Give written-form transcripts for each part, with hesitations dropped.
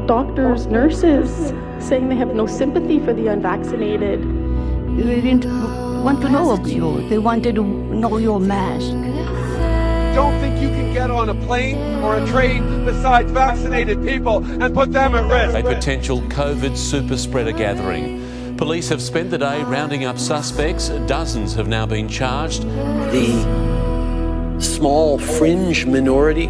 Doctors, nurses saying they have no sympathy for the unvaccinated. They didn't want to know of you. They wanted to know your mask. Don't think you can get on a plane or a train besides vaccinated people and put them at risk. A potential COVID super spreader gathering. Police have spent the day rounding up suspects. Dozens have now been charged. The small fringe minority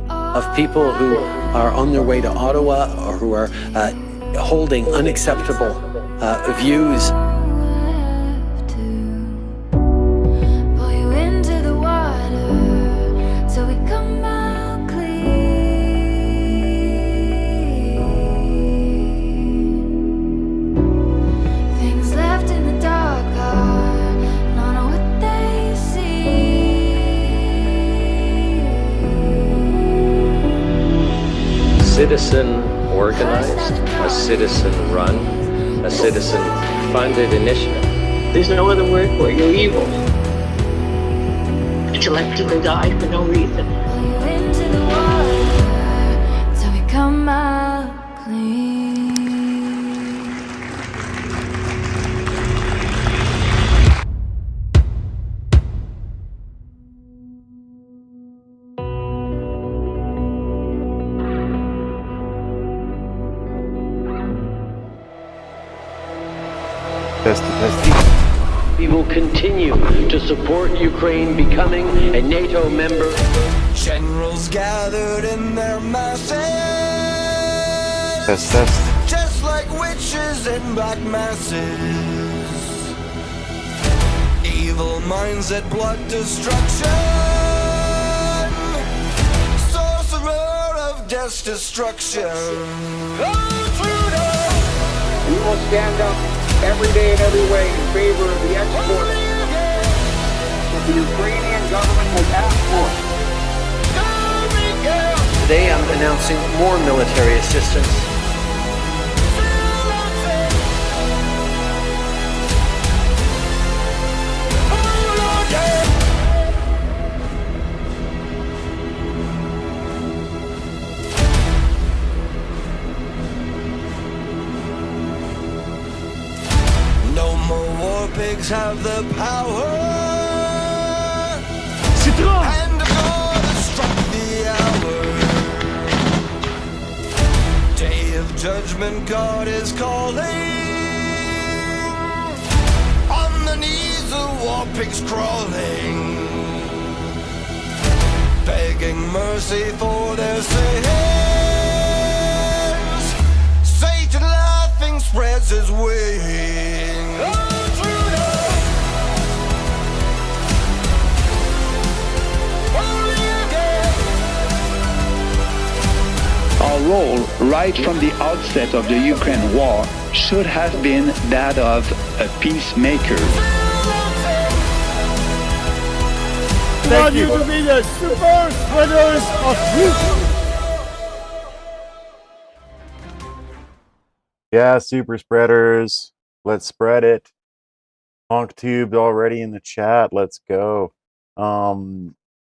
of people who are on their way to Ottawa or who are holding unacceptable views. Citizen organized, a citizen run, a citizen funded initiative. There's no other word for it. You're evil. To let people die for no reason. Into the water, till we come out clean. We will continue to support Ukraine becoming a NATO member. Generals gathered in their masses. Just like witches in black masses. Evil minds at blood destruction. Sorcerer of death's destruction. We will stand up every day and every way in favor of the export that the Ukrainian government has asked for. Today I'm announcing more military assistance. No more war pigs have the power. And God has struck the hour. Day of judgment, God is calling. On the knees, the war pigs crawling, begging mercy for their sins. Satan laughing spreads his wings. Our role right from the outset of the Ukraine war should have been that of a peacemaker. Thank you to be the super spreaders of truth. Yeah, super spreaders. Let's spread it. HonkTube already in the chat. Let's go.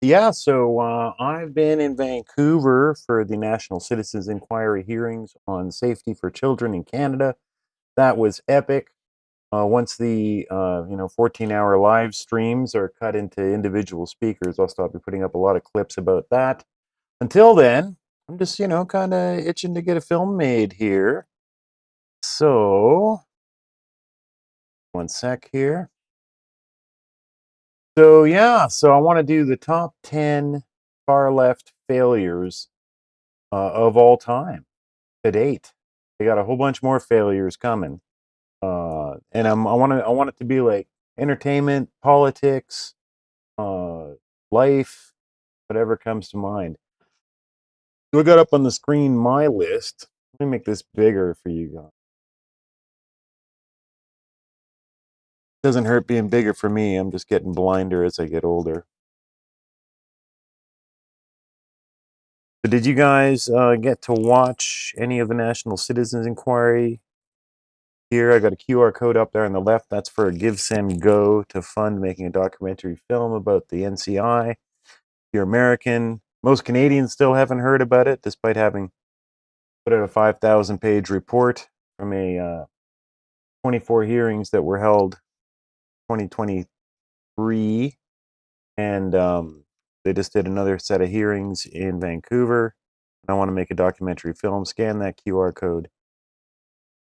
Yeah, so I've been in Vancouver for the National Citizens Inquiry hearings on safety for children in Canada. That was epic. Once the 14-hour live streams are cut into individual speakers, I'll stop putting up a lot of clips about that. Until then, I'm just kind of itching to get a film made here. So, one sec here. So yeah, so I want to do the top 10 far left failures of all time to date. They got a whole bunch more failures coming, and I want it to be like entertainment, politics, uh, life, whatever comes to mind. So I got up on the screen my list. Let me make this bigger for you guys. Doesn't hurt being bigger for me. I'm just getting blinder as I get older. So did you guys get to watch any of the National Citizens Inquiry? Here, I got a QR code up there on the left. That's for a Give, Send, Go to fund making a documentary film about the NCI. If you're American, most Canadians still haven't heard about it, despite having put out a 5,000-page report from a 24 hearings that were held 2023. And they just did another set of hearings in Vancouver. I want to make a documentary film. Scan that QR code.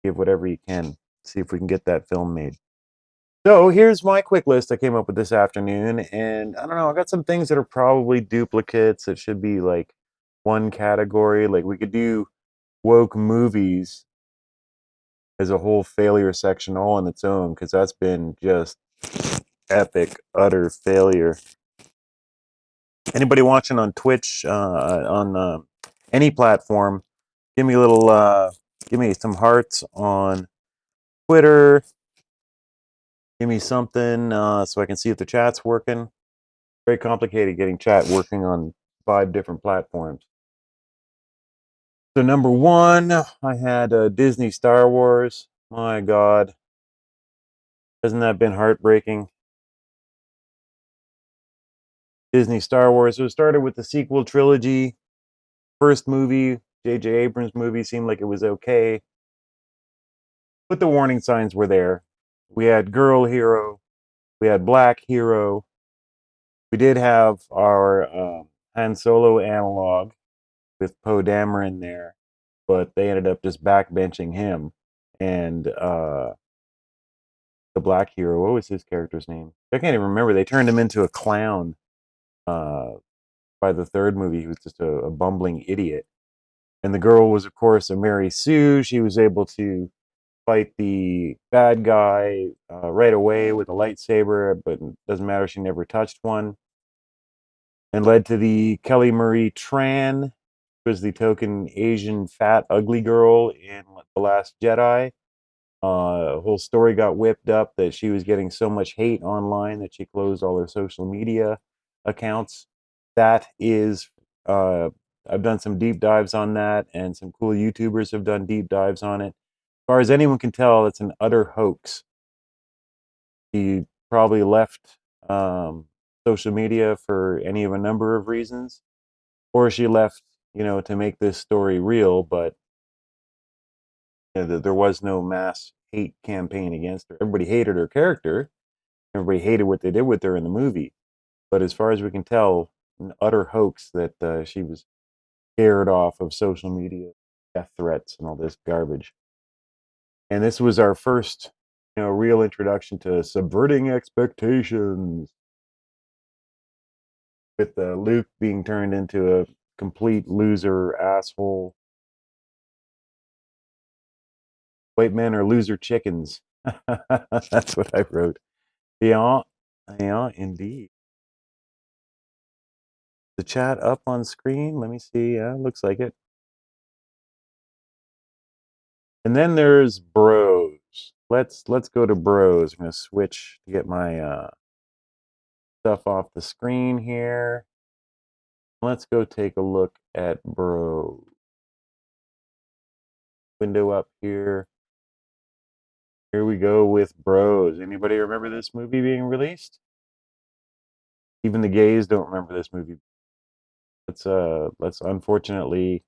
Give whatever you can. See if we can get that film made. So here's my quick list I came up with this afternoon, and I don't know, I got some things that are probably duplicates that should be like one category. Like we could do woke movies as a whole failure section all on its own, because that's been just epic, utter failure. Anybody watching on Twitch, on any platform, give me a little, give me some hearts on Twitter. Give me something so I can see if the chat's working. Very complicated getting chat working on 5 different platforms. So number 1, I had Disney Star Wars. My God. Hasn't that been heartbreaking? Disney Star Wars. So it started with the sequel trilogy. First movie, J.J. Abrams movie, seemed like it was okay. But the warning signs were there. We had girl hero. We had black hero. We did have our Han Solo analog with Poe Dameron there, but they ended up just backbenching him. And the black hero, what was his character's name? I can't even remember. They turned him into a clown by the third movie. He was just a bumbling idiot. And the girl was, of course, a Mary Sue. She was able to fight the bad guy right away with a lightsaber, but it doesn't matter. She never touched one. And led to the Kelly Marie Tran, who was the token Asian fat ugly girl in The Last Jedi. Whole story got whipped up that she was getting so much hate online that she closed all her social media accounts. That is, I've done some deep dives on that, and some cool YouTubers have done deep dives on it. As far as anyone can tell, it's an utter hoax. She probably left social media for any of a number of reasons, or she left, to make this story real, but there was no mass hate campaign against her. Everybody hated her character. Everybody hated what they did with her in the movie. But as far as we can tell, an utter hoax that she was scared off of social media, death threats, and all this garbage. And this was our first, real introduction to subverting expectations, with Luke being turned into a complete loser asshole. White men are loser chickens. That's what I wrote. Yeah, indeed. The chat up on screen. Let me see. Yeah, looks like it. And then there's bros. Let's go to bros. I'm gonna switch to get my stuff off the screen here. Let's go take a look at bros. Window up here. Here we go with bros. Anybody remember this movie being released? Even the gays don't remember this movie. Let's unfortunately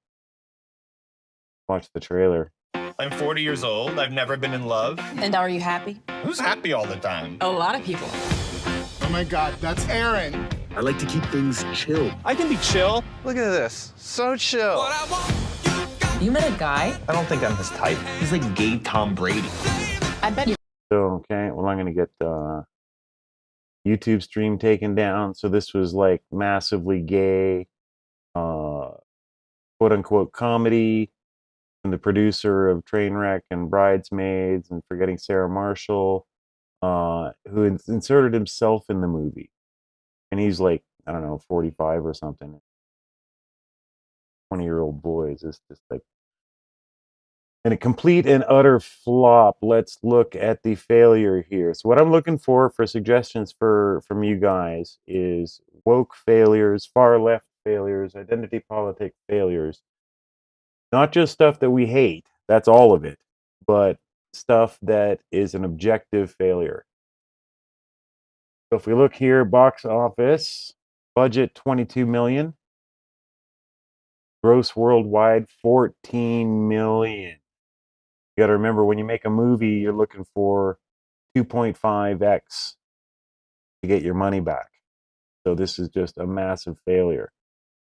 watch the trailer. I'm 40 years old. I've never been in love. And are you happy? Who's happy all the time? A lot of people. Oh my God, that's Aaron. I like to keep things chill. I can be chill. Look at this. So chill. You met a guy? I don't think I'm his type. He's like gay Tom Brady. I bet you. So, okay, well, I'm going to get YouTube stream taken down. So this was like massively gay, quote unquote comedy. And the producer of Trainwreck and Bridesmaids and Forgetting Sarah Marshall, who inserted himself in the movie. And he's like, I don't know, 45 or something. 20-year-old boys. It's just like, and a complete and utter flop. Let's look at the failure here. So what I'm looking for suggestions from you guys is woke failures, far left failures, identity politic failures. Not just stuff that we hate, that's all of it, but stuff that is an objective failure. So if we look here, box office, budget 22 million, gross worldwide 14 million. You got to remember, when you make a movie, you're looking for 2.5x to get your money back. So this is just a massive failure.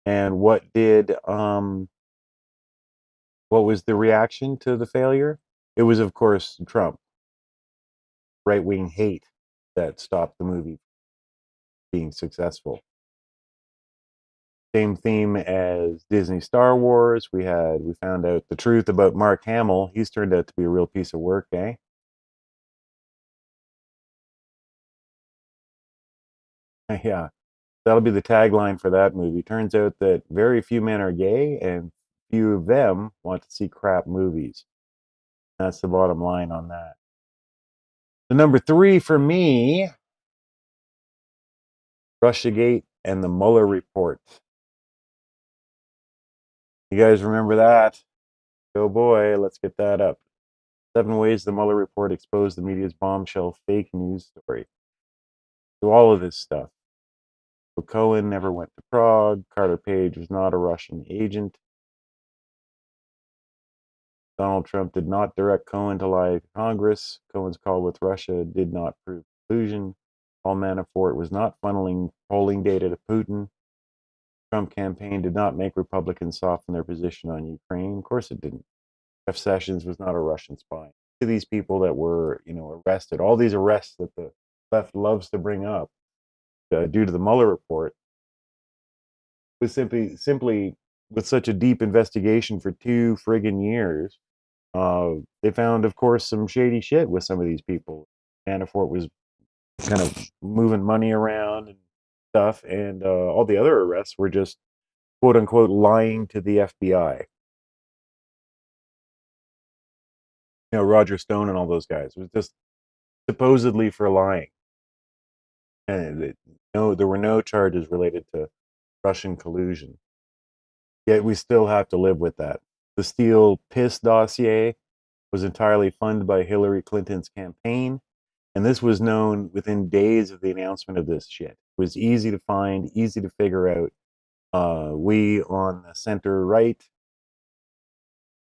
And what was the reaction to the failure? It was, of course, Trump. Right-wing hate that stopped the movie being successful. Same theme as Disney Star Wars. We found out the truth about Mark Hamill. He's turned out to be a real piece of work, eh? Yeah, that'll be the tagline for that movie. Turns out that very few men are gay, and few of them want to see crap movies. That's the bottom line on that. The number 3 for me, Russiagate and the Mueller Report. You guys remember that? Oh boy, let's get that up. 7 ways the Mueller Report exposed the media's bombshell fake news story. So all of this stuff. So Cohen never went to Prague. Carter Page was not a Russian agent. Donald Trump did not direct Cohen to lie to Congress. Cohen's call with Russia did not prove collusion. Paul Manafort was not funneling polling data to Putin. Trump campaign did not make Republicans soften their position on Ukraine. Of course it didn't. Jeff Sessions was not a Russian spy. To these people that were, arrested, all these arrests that the left loves to bring up due to the Mueller report, was simply with such a deep investigation for 2 friggin' years. They found, of course, some shady shit with some of these people. Manafort was kind of moving money around and stuff, and all the other arrests were just quote unquote lying to the FBI. Roger Stone and all those guys. It was just supposedly for lying. And there were no charges related to Russian collusion. Yet we still have to live with that. The Steele Piss dossier was entirely funded by Hillary Clinton's campaign, and this was known within days of the announcement of this shit. It was easy to find, easy to figure out. We on the center right,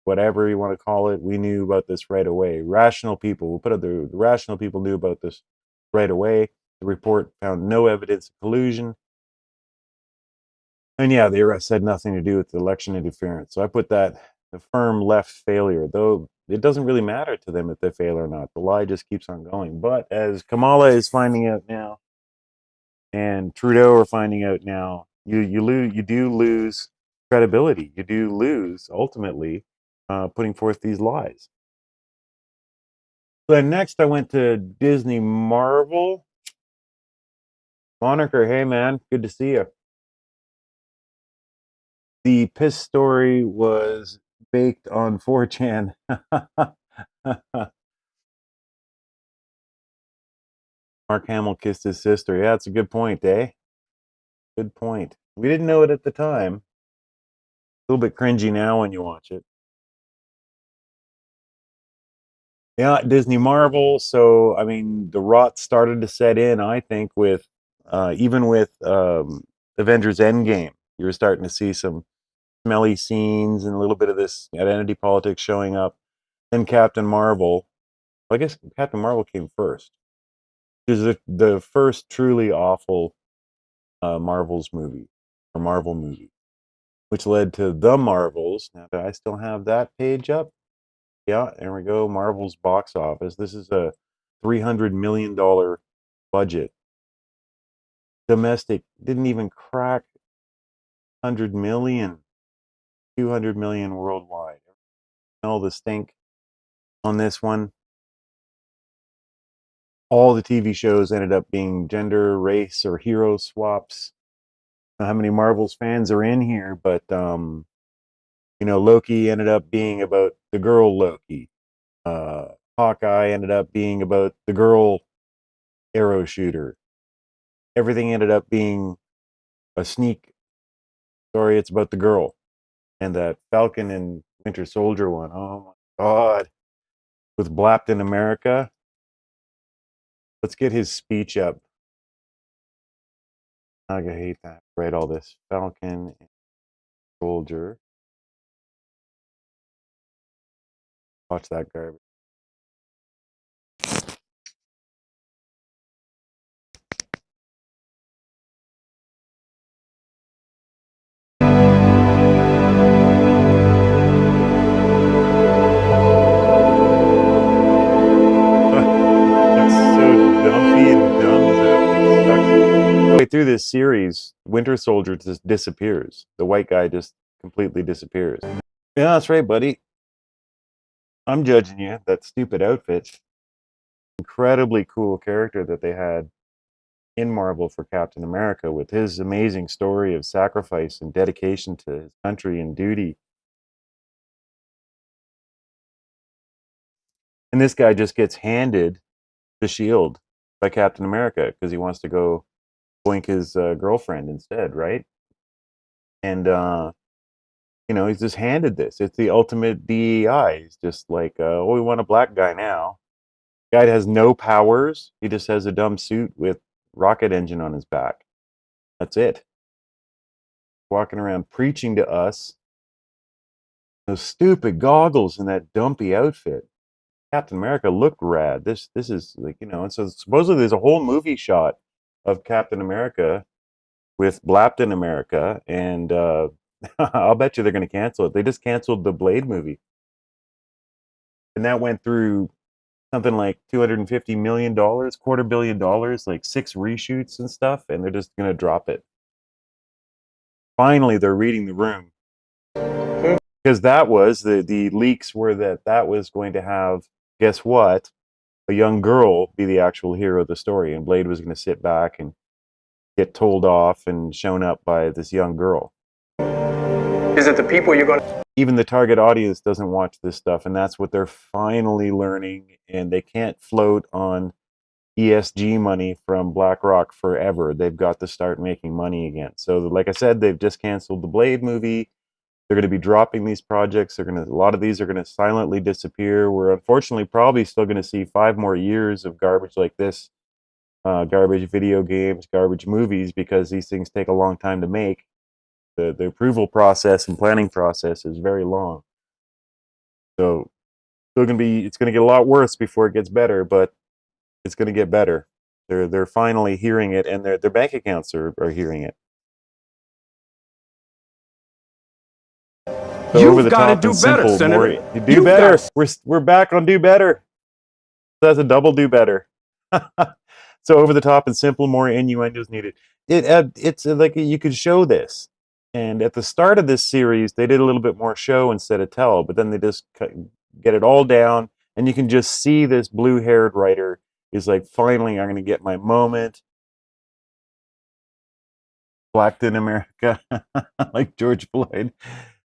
whatever you want to call it, we knew about this right away. Rational people, we'll put it, the rational people knew about this right away. The report found no evidence of collusion. And yeah, the arrest had nothing to do with the election interference. So I put that, the firm left failure, though it doesn't really matter to them if they fail or not. The lie just keeps on going. But as Kamala is finding out now, and Trudeau are finding out now, you do lose credibility. You do lose, ultimately, putting forth these lies. Then next I went to Disney Marvel. Moniker, hey man, good to see you. The piss story was baked on 4chan. Mark Hamill kissed his sister. Yeah, it's a good point, eh? Good point. We didn't know it at the time. A little bit cringy now when you watch it. Yeah, Disney Marvel. So, I mean, the rot started to set in, I think, with Even with Avengers Endgame, you were starting to see some smelly scenes and a little bit of this identity politics showing up. Then Captain Marvel. I guess Captain Marvel came first. This is the first truly awful Marvel movie, which led to The Marvels. Now, do I still have that page up? Yeah, there we go. Marvel's box office. This is a $300 million budget. Domestic didn't even crack 100 million, 200 million worldwide. All the stink on this one. All the TV shows ended up being gender, race, or hero swaps. I don't know how many Marvel's fans are in here, but Loki ended up being about the girl Loki. Hawkeye ended up being about the girl arrow shooter. Everything ended up being a sneak story. It's about the girl. And that Falcon and Winter Soldier one, oh my God. With Blapton America. Let's get his speech up. I hate that. Write all this. Falcon and Soldier. Watch that garbage. Through this series, Winter Soldier just disappears. The white guy just completely disappears. Yeah, that's right, buddy. I'm judging you. That stupid outfit. Incredibly cool character that they had in Marvel for Captain America with his amazing story of sacrifice and dedication to his country and duty. And this guy just gets handed the shield by Captain America because he wants to go boink his girlfriend instead, right? And he's just handed this. It's the ultimate DEI. He's just like, oh, we want a black guy now. Guy has no powers. He just has a dumb suit with rocket engine on his back. That's it. Walking around preaching to us. Those stupid goggles and that dumpy outfit. Captain America looked rad. This is like, and so supposedly there's a whole movie shot of Captain America with Blapton America, and I'll bet you they're going to cancel it. They just canceled the Blade movie. And that went through something like $250 million, $250 million, like 6 reshoots and stuff, and they're just going to drop it. Finally, they're reading the room. Because that was, the leaks were that was going to have, guess what? A young girl be the actual hero of the story, and Blade was going to sit back and get told off and shown up by this young girl. Is it the people you're going to... Even the target audience doesn't watch this stuff, and that's what they're finally learning, and they can't float on ESG money from BlackRock forever. They've got to start making money again. So, like I said, they've just canceled the Blade movie. They're going to be dropping these projects. A lot of these are going to silently disappear. We're unfortunately probably still going to see 5 more years of garbage like this. Garbage video games, garbage movies, because these things take a long time to make. The approval process and planning process is very long. So it's going to get a lot worse before it gets better, but it's going to get better. They're finally hearing it, and their bank accounts are hearing it. So You've got to do better, Senator. Do better. We're back on do better. That's a double do better. So over the top and simple, more innuendos needed. It's like you could show this. And at the start of this series, they did a little bit more show instead of tell, but then they just get it all down, and you can just see this blue-haired writer is like, finally, I'm going to get my moment. Blacked in America, like George Floyd.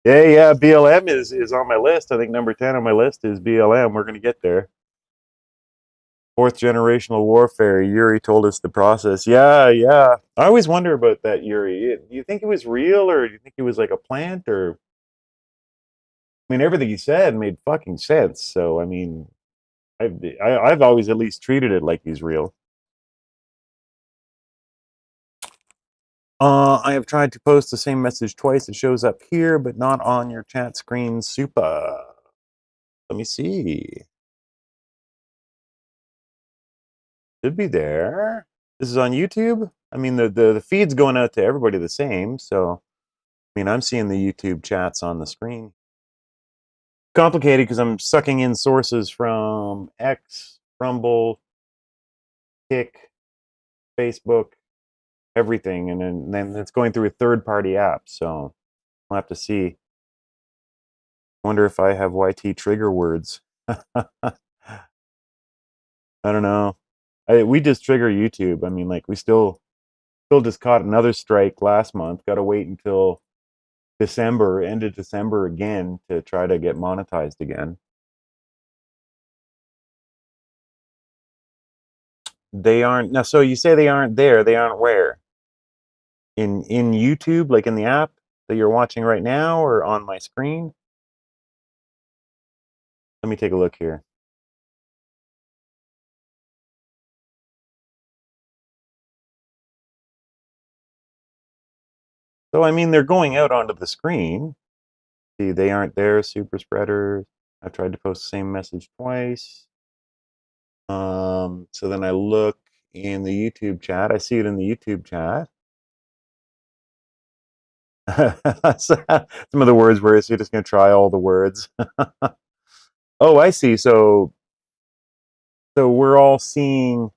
Yeah, BLM is on my list. I think number 10 on my list is BLM. We're going to get there. 4th generational warfare. Yuri told us the process. Yeah. I always wonder about that, Yuri. Do you think it was real, or do you think it was like a plant? Or, I mean, everything he said made fucking sense. So, I mean, I've always at least treated it like he's real. I have tried to post the same message twice. It shows up here, but not on your chat screen. Super. Let me see. Should be there. This is on YouTube. I mean, the feed's going out to everybody the same. So, I mean, I'm seeing the YouTube chats on the screen. Complicated because I'm sucking in sources from X, Rumble, Kick, Facebook, everything, and then it's going through a third-party app. So I'll have to see. Wonder if I have YT trigger words. I don't know. We just trigger YouTube. I mean, like we still just caught another strike last month. Got to wait until December, end of December again to try to get monetized again. They aren't now. So you say they aren't there? They aren't where? In YouTube, like in the app that you're watching right now, or on my screen? Let me take a look here. So I mean, they're going out onto the screen. See, they aren't there. Super spreaders. I've tried to post the same message twice. So then I look in the YouTube chat. I see it in the YouTube chat. Some of the words where you're just going to try all the words. Oh, I see. So we're all seeing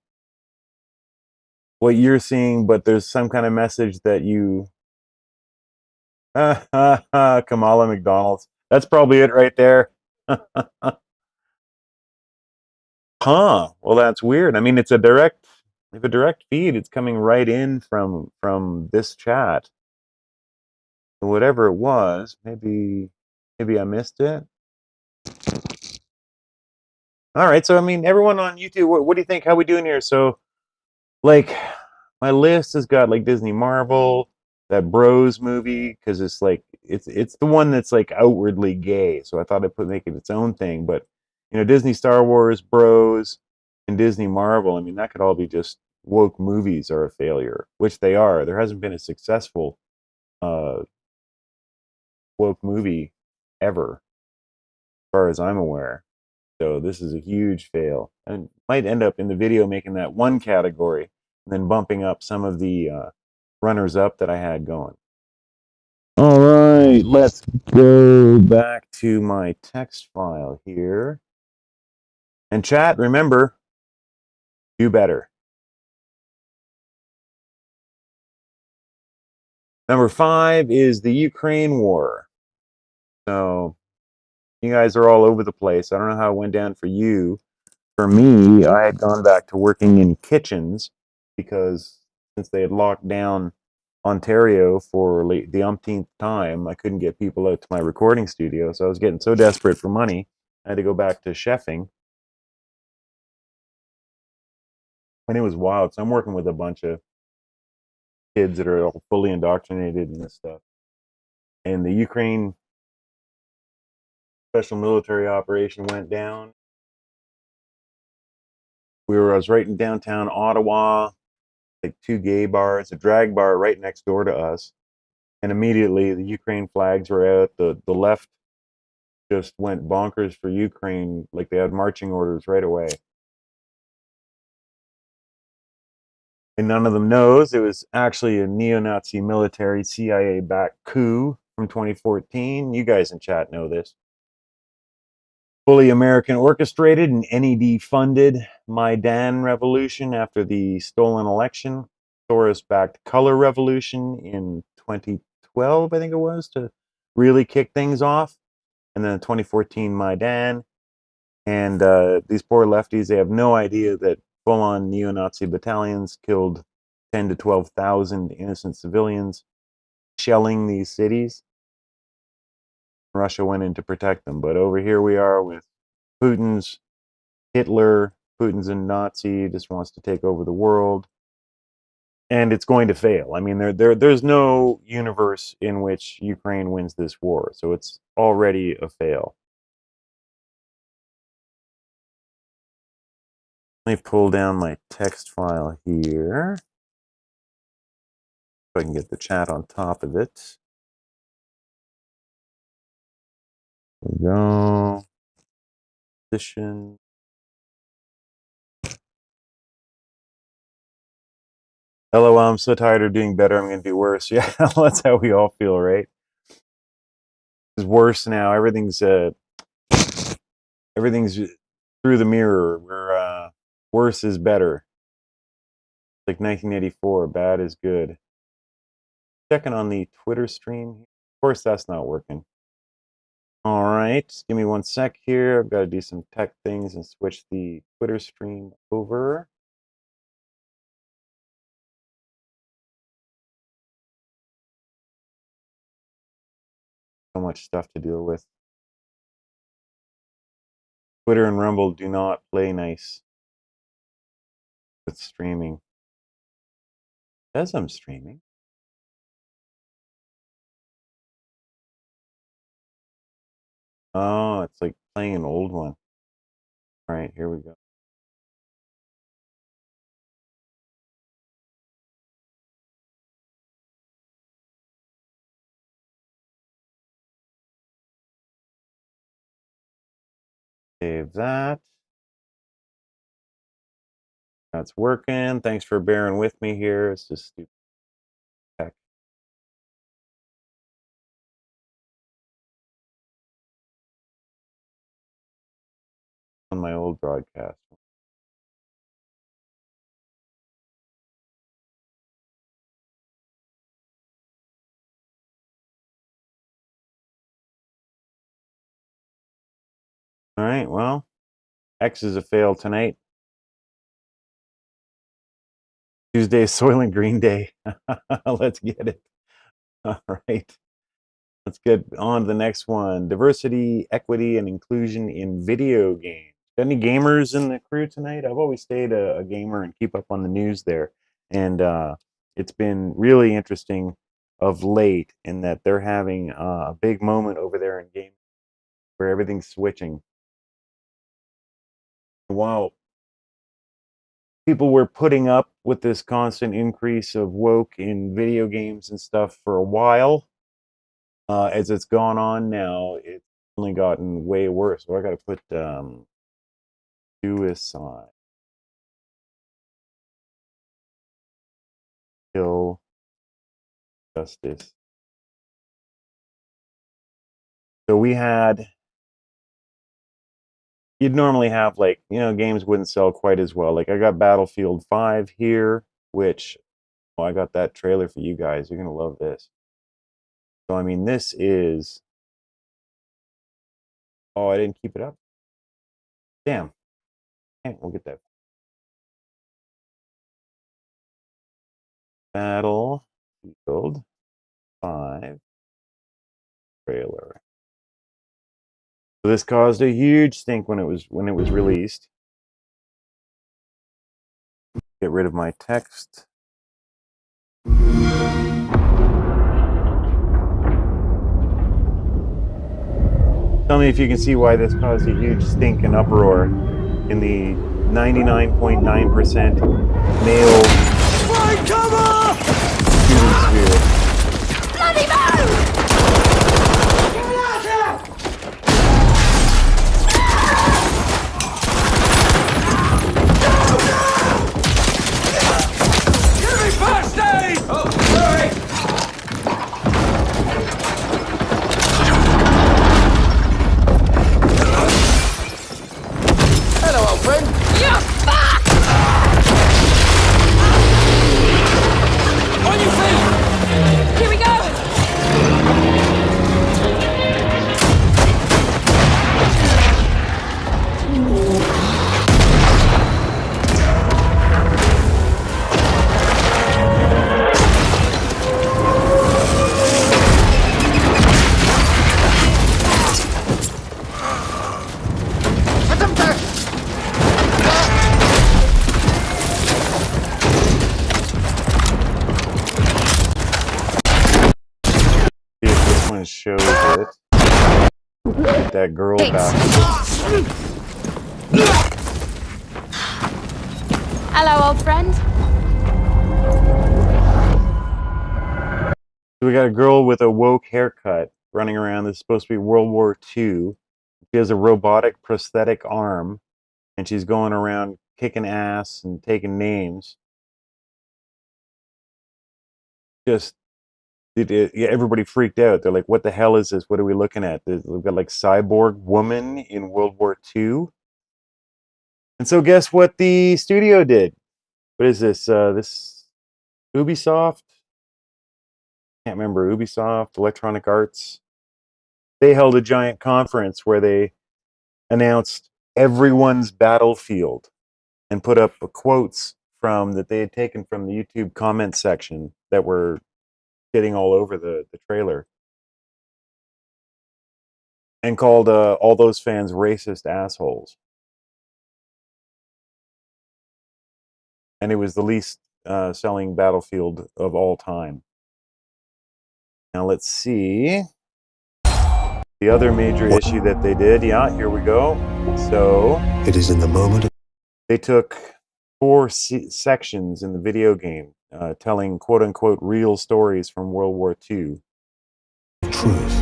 what you're seeing, but there's some kind of message that you. Kamala McDonald's. That's probably it right there. Huh. Well, that's weird. I mean, it's a direct. If a direct feed, it's coming right in from this chat. Whatever it was, maybe I missed it. All right, so I mean, everyone on YouTube, what do you think? How we doing here? So, like, my list has got like Disney Marvel, that Bros movie, because it's like it's the one that's like outwardly gay. So I thought I'd make it its own thing. But you know, Disney Star Wars, Bros, and Disney Marvel. I mean, that could all be just woke movies are a failure, which they are. There hasn't been a successful woke movie ever, as far as I'm aware. So this is a huge fail, and might end up in the video making that one category, and then bumping up some of the runners up that I had going. All right, let's go back to my text file here. And chat, remember, do better. Number 5 is the Ukraine war. So you guys are all over the place. I don't know how it went down for you. For me, I had gone back to working in kitchens because since they had locked down Ontario for the umpteenth time, I couldn't get people out to my recording studio. So I was getting so desperate for money, I had to go back to chefing. And it was wild. So I'm working with a bunch of kids that are all fully indoctrinated in this stuff. And the Ukraine special military operation went down. I was right in downtown Ottawa, like 2 gay bars, a drag bar right next door to us. And immediately the Ukraine flags were out. The left just went bonkers for Ukraine, like they had marching orders right away. And none of them knows it was actually a neo-Nazi military CIA-backed coup from 2014. You guys in chat know this. Fully American orchestrated and NED-funded Maidan revolution after the stolen election. Soros-backed color revolution in 2012, I think it was, to really kick things off. And then 2014 Maidan. And these poor lefties, they have no idea that full-on neo-Nazi battalions killed 10 to 12,000 innocent civilians, shelling these cities. Russia went in to protect them. But over here we are with Putin's Hitler. Putin's a Nazi, just wants to take over the world. And it's going to fail. I mean, there's no universe in which Ukraine wins this war. So it's already a fail. Let me pull down my text file here. I can get the chat on top of it. There we go. Position. LOL, I'm so tired of doing better, I'm going to do worse. Yeah, that's how we all feel, right? It's worse now. Everything's through the mirror. We're worse is better. Like 1984, bad is good. Checking on the Twitter stream. Of course, that's not working. All right, give me 1 sec here. I've got to do some tech things and switch the Twitter stream over. So much stuff to deal with. Twitter and Rumble do not play nice with streaming. As I'm streaming. Oh, it's like playing an old one. All right, here we go. Save that. That's working. Thanks for bearing with me here. It's just stupid tech. On my old broadcast. All right, well, X is a fail tonight. Tuesday is Soylent Green Day. Let's get it. All right. Let's get on to the next one. Diversity, equity, and inclusion in video games. Got any gamers in the crew tonight? I've always stayed a gamer and keep up on the news there. And it's been really interesting of late in that they're having a big moment over there in gaming where everything's switching. Wow. People were putting up with this constant increase of woke in video games and stuff for a while. As it's gone on now, it's only gotten way worse. So I got to put suicide, kill, justice. So we had, you'd normally have like, games wouldn't sell quite as well. Like I got Battlefield 5 here, which, I got that trailer for you guys. You're going to love this. So, I mean, this is, I didn't keep it up. Damn. We'll get that. Battlefield 5 trailer. So this caused a huge stink when it was released. Get rid of my text. Tell me if you can see why this caused a huge stink and uproar in the 99.9% male human sphere. Bloody move! Get out here! Give me first aid! Oh, sorry! Hello, old friend. You fuck! On your feet! Here we go! See if this one shows it. Get that girl back. Hello, old friend. So we got a girl with a woke haircut running around. This is supposed to be World War II. She has a robotic prosthetic arm, and she's going around kicking ass and taking names. Just, yeah, everybody freaked out. They're like, what the hell is this? What are we looking at? We've got like cyborg woman in World War II. And so guess what the studio did? What is this? This Ubisoft? Can't remember. Ubisoft, Electronic Arts. They held a giant conference where they announced everyone's battlefield and put up quotes from that they had taken from the YouTube comment section that were getting all over the trailer, and called all those fans racist assholes. And it was the least selling Battlefield of all time. Now let's see the other major issue that they did. Yeah, here we go. So It is in the moment. They took 4 sections in the video game telling quote-unquote real stories from World War II. Truth.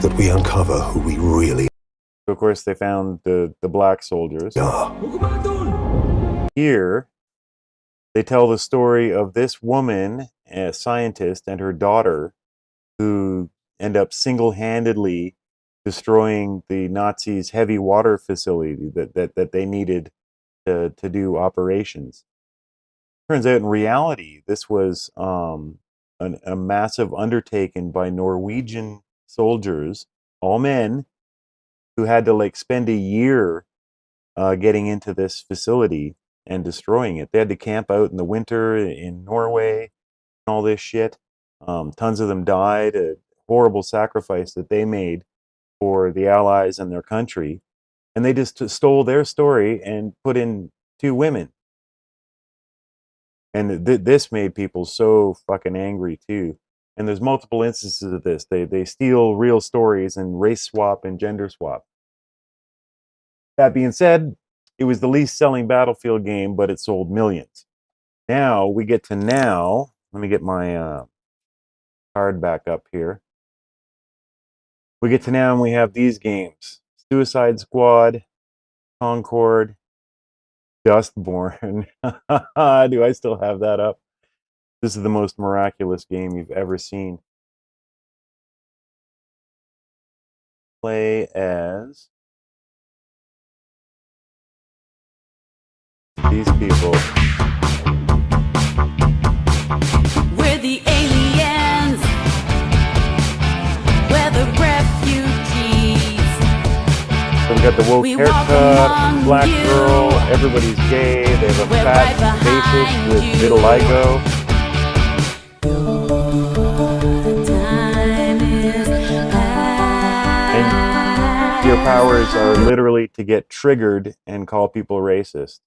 That we uncover who we really So of course, they found the black soldiers. are. Here, they tell the story of this woman, a scientist, and her daughter, who end up single-handedly destroying the Nazis' heavy water facility that they needed to do operations. Turns out in reality, this was a massive undertaking by Norwegian soldiers, all men, who had to like spend a year getting into this facility and destroying it. They had to camp out in the winter in Norway and all this shit. Tons of them died, a horrible sacrifice that they made for the Allies and their country. And they just stole their story and put in 2 women. And this made people so fucking angry too. And there's multiple instances of this. They steal real stories and race swap and gender swap. That being said, it was the least selling Battlefield game, but it sold millions. Now we get to now. Let me get my card back up here. We get to now and we have these games: Suicide Squad, Concord, Dustborn. Do I still have that up? This is the most miraculous game you've ever seen. Play as these people. We're the aliens. We're the refugees. So we got the woke haircut, black girl, everybody's gay, they have a fat bassist with vitiligo. And your powers are literally to get triggered and call people racist.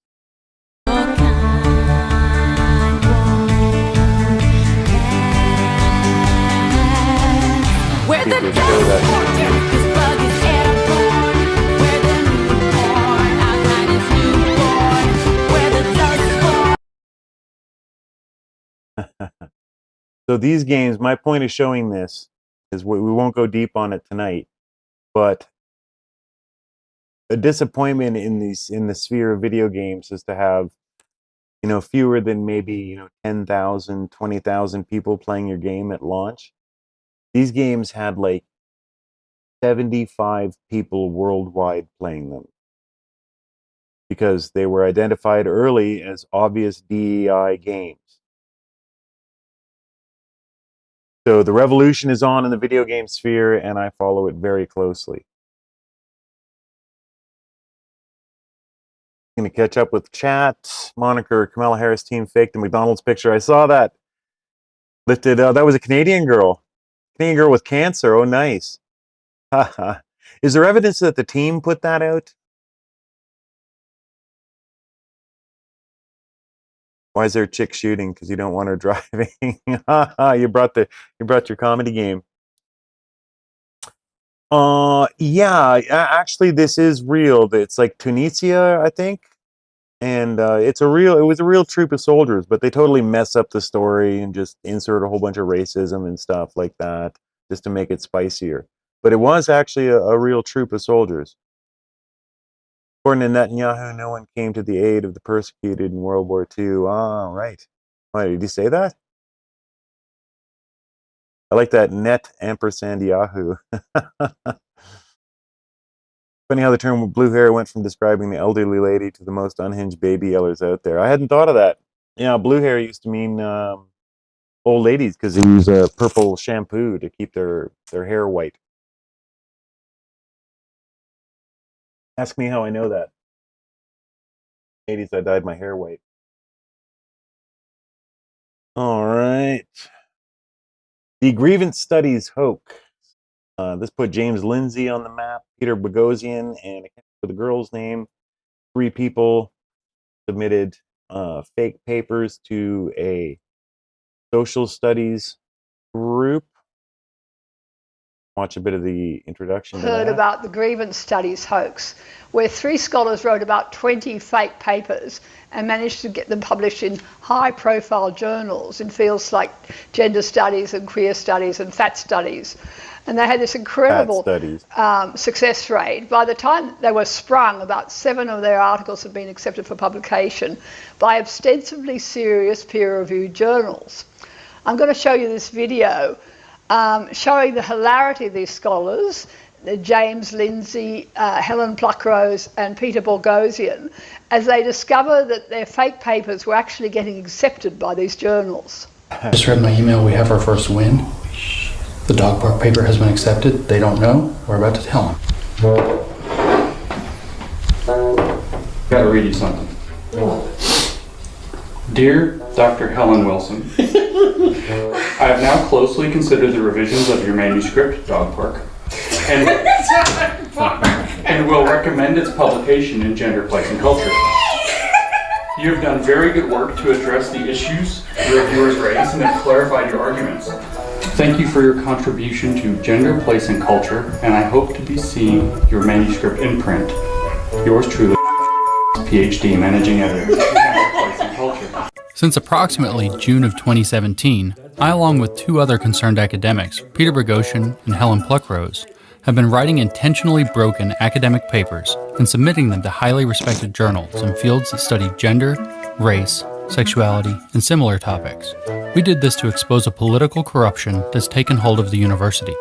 We're the dust. This bug is airborne. We're the newborn. Our kind is newborn. We're the dust. So these games, my point of showing this is we won't go deep on it tonight, but a disappointment in the sphere of video games is to have, fewer than maybe 10,000, 20,000 people playing your game at launch. These games had like 75 people worldwide playing them because they were identified early as obvious DEI games. So the revolution is on in the video game sphere, and I follow it very closely. I'm going to catch up with chat. Moniker, Kamala Harris team faked the McDonald's picture. I saw that. Lifted, that was a Canadian girl. Canadian girl with cancer. Oh, nice. Is there evidence that the team put that out? Why is there a chick shooting? Because you don't want her driving. You brought your comedy game. Yeah, actually, this is real. It's like Tunisia, I think. And it was a real troop of soldiers, but they totally mess up the story and just insert a whole bunch of racism and stuff like that just to make it spicier. But it was actually a real troop of soldiers. According to Netanyahu, no one came to the aid of the persecuted in World War II. Ah, right. Why, did he say that? I like that net ampersand Yahoo. Funny how the term blue hair went from describing the elderly lady to the most unhinged baby yellers out there. I hadn't thought of that. Yeah, blue hair used to mean old ladies because they use a purple shampoo to keep their hair white. Ask me how I know that. 80s, I dyed my hair white. All right. The grievance studies hoax. This put James Lindsay on the map, Peter Boghossian, and I can't remember the girl's name. 3 people submitted fake papers to a social studies group. Watch a bit of the introduction. Heard about the grievance studies hoax, where 3 scholars wrote about 20 fake papers and managed to get them published in high-profile journals in fields like gender studies and queer studies and fat studies. And they had this incredible success rate. By the time they were sprung, about 7 of their articles had been accepted for publication by ostensibly serious peer-reviewed journals. I'm going to show you this video showing the hilarity of these scholars, James Lindsay, Helen Pluckrose and Peter Boghossian, as they discover that their fake papers were actually getting accepted by these journals. Just read my email, we have our first win. The dog park paper has been accepted. They don't know. We're about to tell them. Gotta read you something. Dear Dr. Helen Wilson, I have now closely considered the revisions of your manuscript, Dog Park, and will recommend its publication in Gender, Place, and Culture. You have done very good work to address the issues your reviewers raised and have clarified your arguments. Thank you for your contribution to Gender, Place, and Culture, and I hope to be seeing your manuscript in print. Yours truly, PhD, Managing Editor, Gender, Place, and Culture. Since approximately June of 2017, I, along with 2 other concerned academics, Peter Boghossian and Helen Pluckrose, have been writing intentionally broken academic papers and submitting them to highly respected journals in fields that study gender, race, sexuality, and similar topics. We did this to expose a political corruption that's taken hold of the university.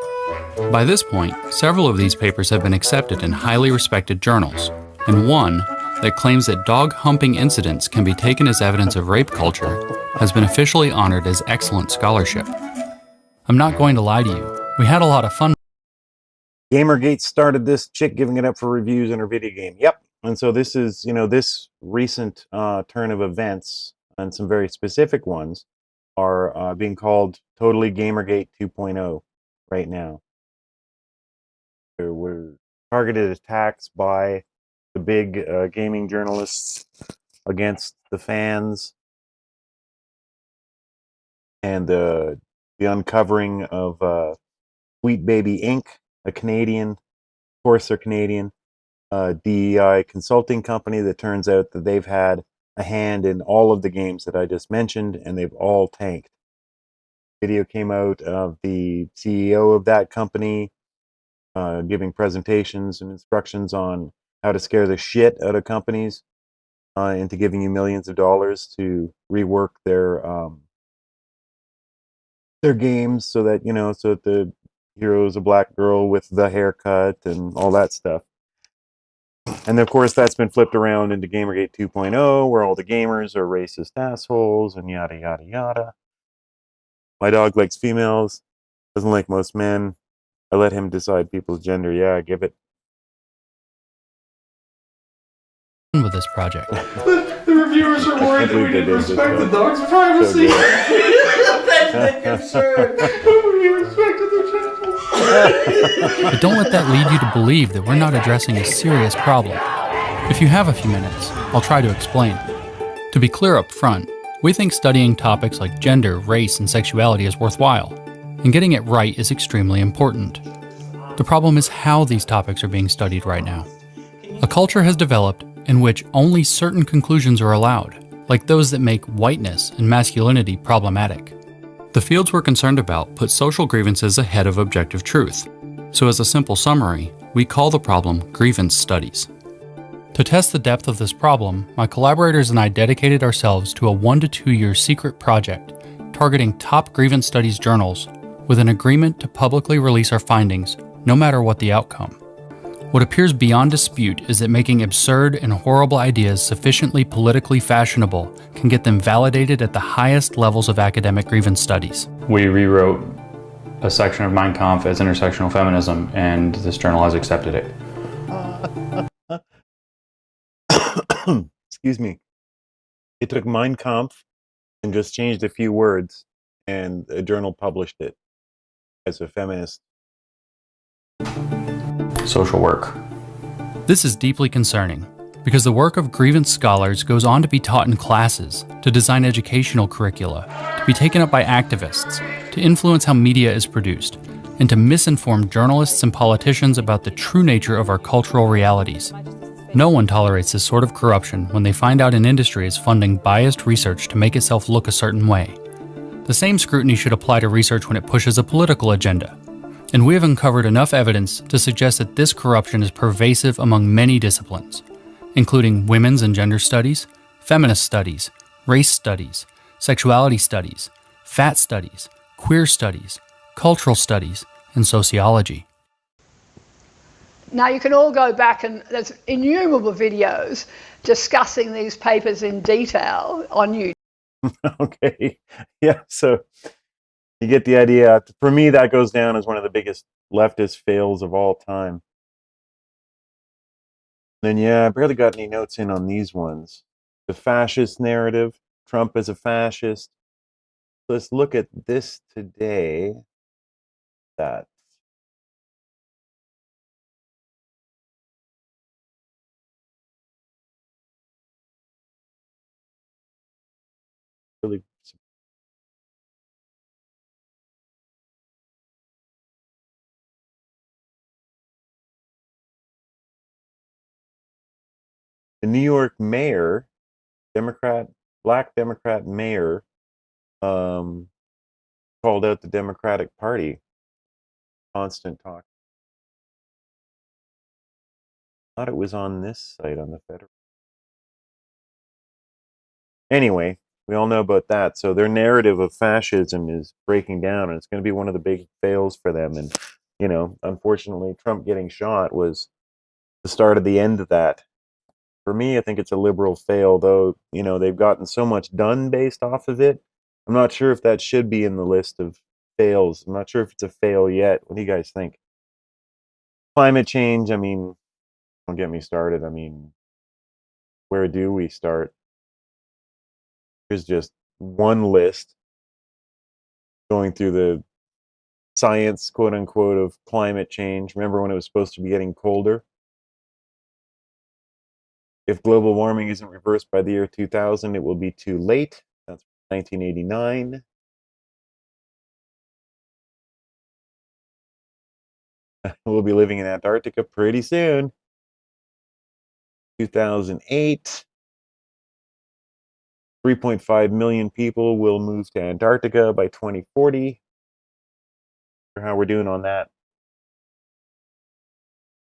By this point, several of these papers have been accepted in highly respected journals, and one that claims that dog humping incidents can be taken as evidence of rape culture has been officially honored as excellent scholarship. I'm not going to lie to you, we had a lot of fun. Gamergate started this chick giving it up for reviews in her video game. Yep. And so this is, this recent turn of events, and some very specific ones, are being called totally Gamergate 2.0 right now. There were targeted attacks by the big gaming journalists against the fans, and the uncovering of Sweet Baby Inc., a Canadian, of course they're Canadian, DEI consulting company that turns out that they've had a hand in all of the games that I just mentioned, and they've all tanked. Video came out of the CEO of that company giving presentations and instructions on how to scare the shit out of companies into giving you millions of dollars to rework their games so that the hero is a black girl with the haircut and all that stuff. And of course, that's been flipped around into Gamergate 2.0, where all the gamers are racist assholes and yada, yada, yada. My dog likes females, doesn't like most men. I let him decide people's gender. Yeah, give it. With this project. The reviewers are worried that we didn't respect the dog's privacy. That's absurd. We respected the channel. But don't let that lead you to believe that we're not addressing a serious problem. If you have a few minutes, I'll try to explain. To be clear up front, we think studying topics like gender, race, and sexuality is worthwhile, and getting it right is extremely important. The problem is how these topics are being studied right now. A culture has developed in which only certain conclusions are allowed, like those that make whiteness and masculinity problematic. The fields we're concerned about put social grievances ahead of objective truth. So as a simple summary, we call the problem grievance studies. To test the depth of this problem, my collaborators and I dedicated ourselves to a 1 to 2 year secret project targeting top grievance studies journals with an agreement to publicly release our findings, no matter what the outcome. What appears beyond dispute is that making absurd and horrible ideas sufficiently politically fashionable can get them validated at the highest levels of academic grievance studies. We rewrote a section of Mein Kampf as intersectional feminism, and this journal has accepted it. Excuse me. It took Mein Kampf and just changed a few words, and a journal published it as a feminist social work. This is deeply concerning because the work of grievance scholars goes on to be taught in classes, to design educational curricula, to be taken up by activists, to influence how media is produced, and to misinform journalists and politicians about the true nature of our cultural realities. No one tolerates this sort of corruption when they find out an industry is funding biased research to make itself look a certain way. The same scrutiny should apply to research when it pushes a political agenda. And we have uncovered enough evidence to suggest that this corruption is pervasive among many disciplines, including women's and gender studies, feminist studies, race studies, sexuality studies, fat studies, queer studies, cultural studies, and sociology. Now you can all go back, and there's innumerable videos discussing these papers in detail on YouTube. Okay. Yeah, so you get the idea. For me, that goes down as one of the biggest leftist fails of all time. Then, yeah, I barely got any notes in on these ones. The fascist narrative, Trump is a fascist. Let's look at this today. That. Really. The New York mayor, black Democrat mayor, called out the Democratic Party. Constant talk. I thought it was on this site, on the federal. Anyway, we all know about that. So their narrative of fascism is breaking down, and it's going to be one of the big fails for them. And, you know, unfortunately, Trump getting shot was the start of the end of that. For me, I think it's a liberal fail, though, you know, they've gotten so much done based off of it. I'm not sure if that should be in the list of fails. I'm not sure if it's a fail yet. What do you guys think? Climate change, I mean, don't get me started. I mean, where do we start? Here's just one list going through the science, quote unquote, of climate change. Remember when it was supposed to be getting colder? If global warming isn't reversed by the year 2000, it will be too late. That's 1989. We'll be living in Antarctica pretty soon. 2008. 3.5 million people will move to Antarctica by 2040. How we're doing on that.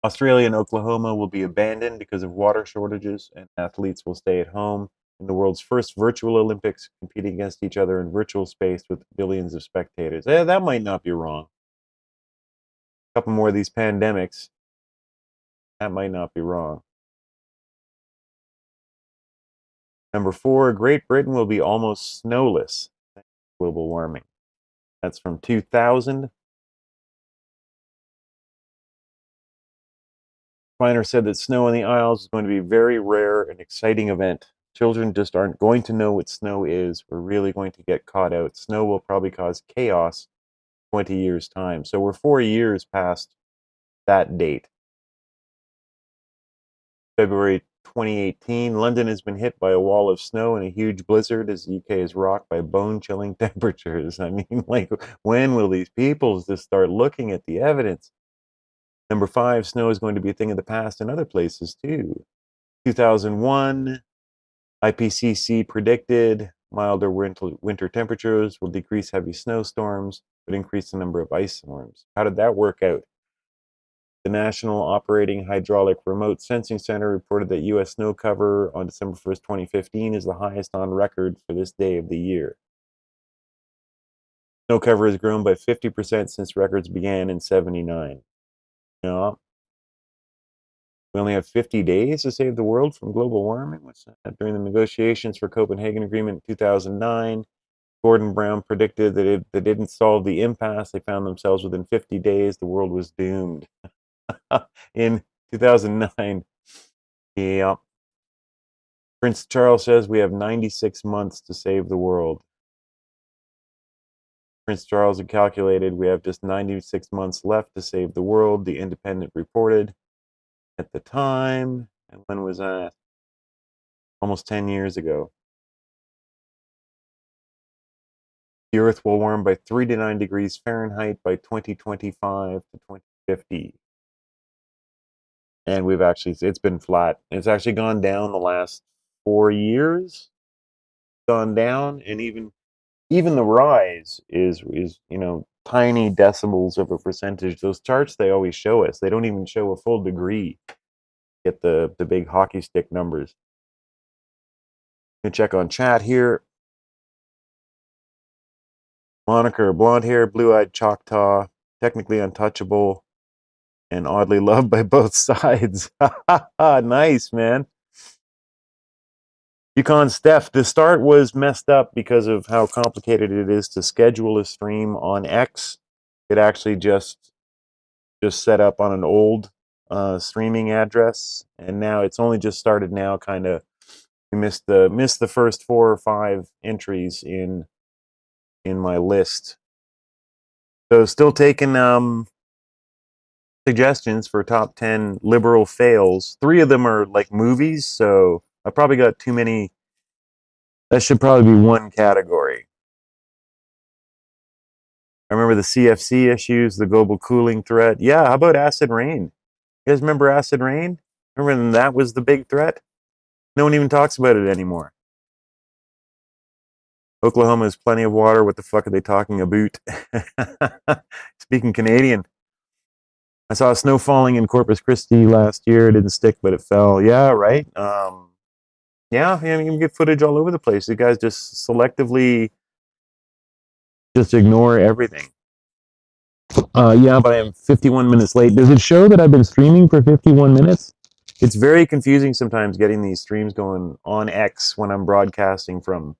Australia and Oklahoma will be abandoned because of water shortages, and athletes will stay at home in the world's first virtual Olympics, competing against each other in virtual space with billions of spectators. That might not be wrong. A couple more of these pandemics. That might not be wrong. Number 4, Great Britain will be almost snowless thanks to global warming. That's from 2000. Kleiner said that snow in the Isles is going to be a very rare and exciting event. Children just aren't going to know what snow is. We're really going to get caught out. Snow will probably cause chaos in 20 years' time. So we're 4 years past that date. February 2018, London has been hit by a wall of snow and a huge blizzard as the UK is rocked by bone-chilling temperatures. I mean, like, when will these people just start looking at the evidence? Number 5, snow is going to be a thing of the past in other places too. 2001, IPCC predicted milder winter temperatures will decrease heavy snowstorms, but increase the number of ice storms. How did that work out? The National Operating Hydraulic Remote Sensing Center reported that U.S. snow cover on December 1st, 2015 is the highest on record for this day of the year. Snow cover has grown by 50% since records began in 79. Yeah. We only have 50 days to save the world from global warming. What's that? During the negotiations for Copenhagen Agreement in 2009, Gordon Brown predicted that if they didn't solve the impasse, they found themselves within 50 days, the world was doomed. In 2009. Yeah. Prince Charles says we have 96 months to save the world. Prince Charles had calculated we have just 96 months left to save the world, The Independent reported at the time. And when was that? Almost 10 years ago. The Earth will warm by 3 to 9 degrees Fahrenheit by 2025 to 2050. And it's been flat. It's actually gone down the last 4 years. Gone down, and even the rise is tiny decimals of a percentage. Those charts they always show us, they don't even show a full degree. Get the big hockey stick numbers. You can check on chat here. Moniker, blonde hair, blue-eyed Choctaw, technically untouchable, and oddly loved by both sides. Nice, man. Yukon Steph, the start was messed up because of how complicated it is to schedule a stream on X. It actually just set up on an old streaming address, and now it's only just started now. Kind of, we missed the first 4 or 5 entries in my list. So still taking suggestions for top 10 liberal fails. 3 of them are like movies, so I probably got too many. That should probably be one category. I remember the CFC issues, the global cooling threat. Yeah, how about acid rain? You guys remember acid rain? Remember when that was the big threat? No one even talks about it anymore. Oklahoma has plenty of water. What the fuck are they talking about? Speaking Canadian. I saw snow falling in Corpus Christi last year. It didn't stick, but it fell. Yeah, right. Yeah, you can get footage all over the place. You guys just selectively just ignore everything. Yeah, but I am 51 minutes late. Does it show that I've been streaming for 51 minutes? It's very confusing sometimes getting these streams going on X when I'm broadcasting from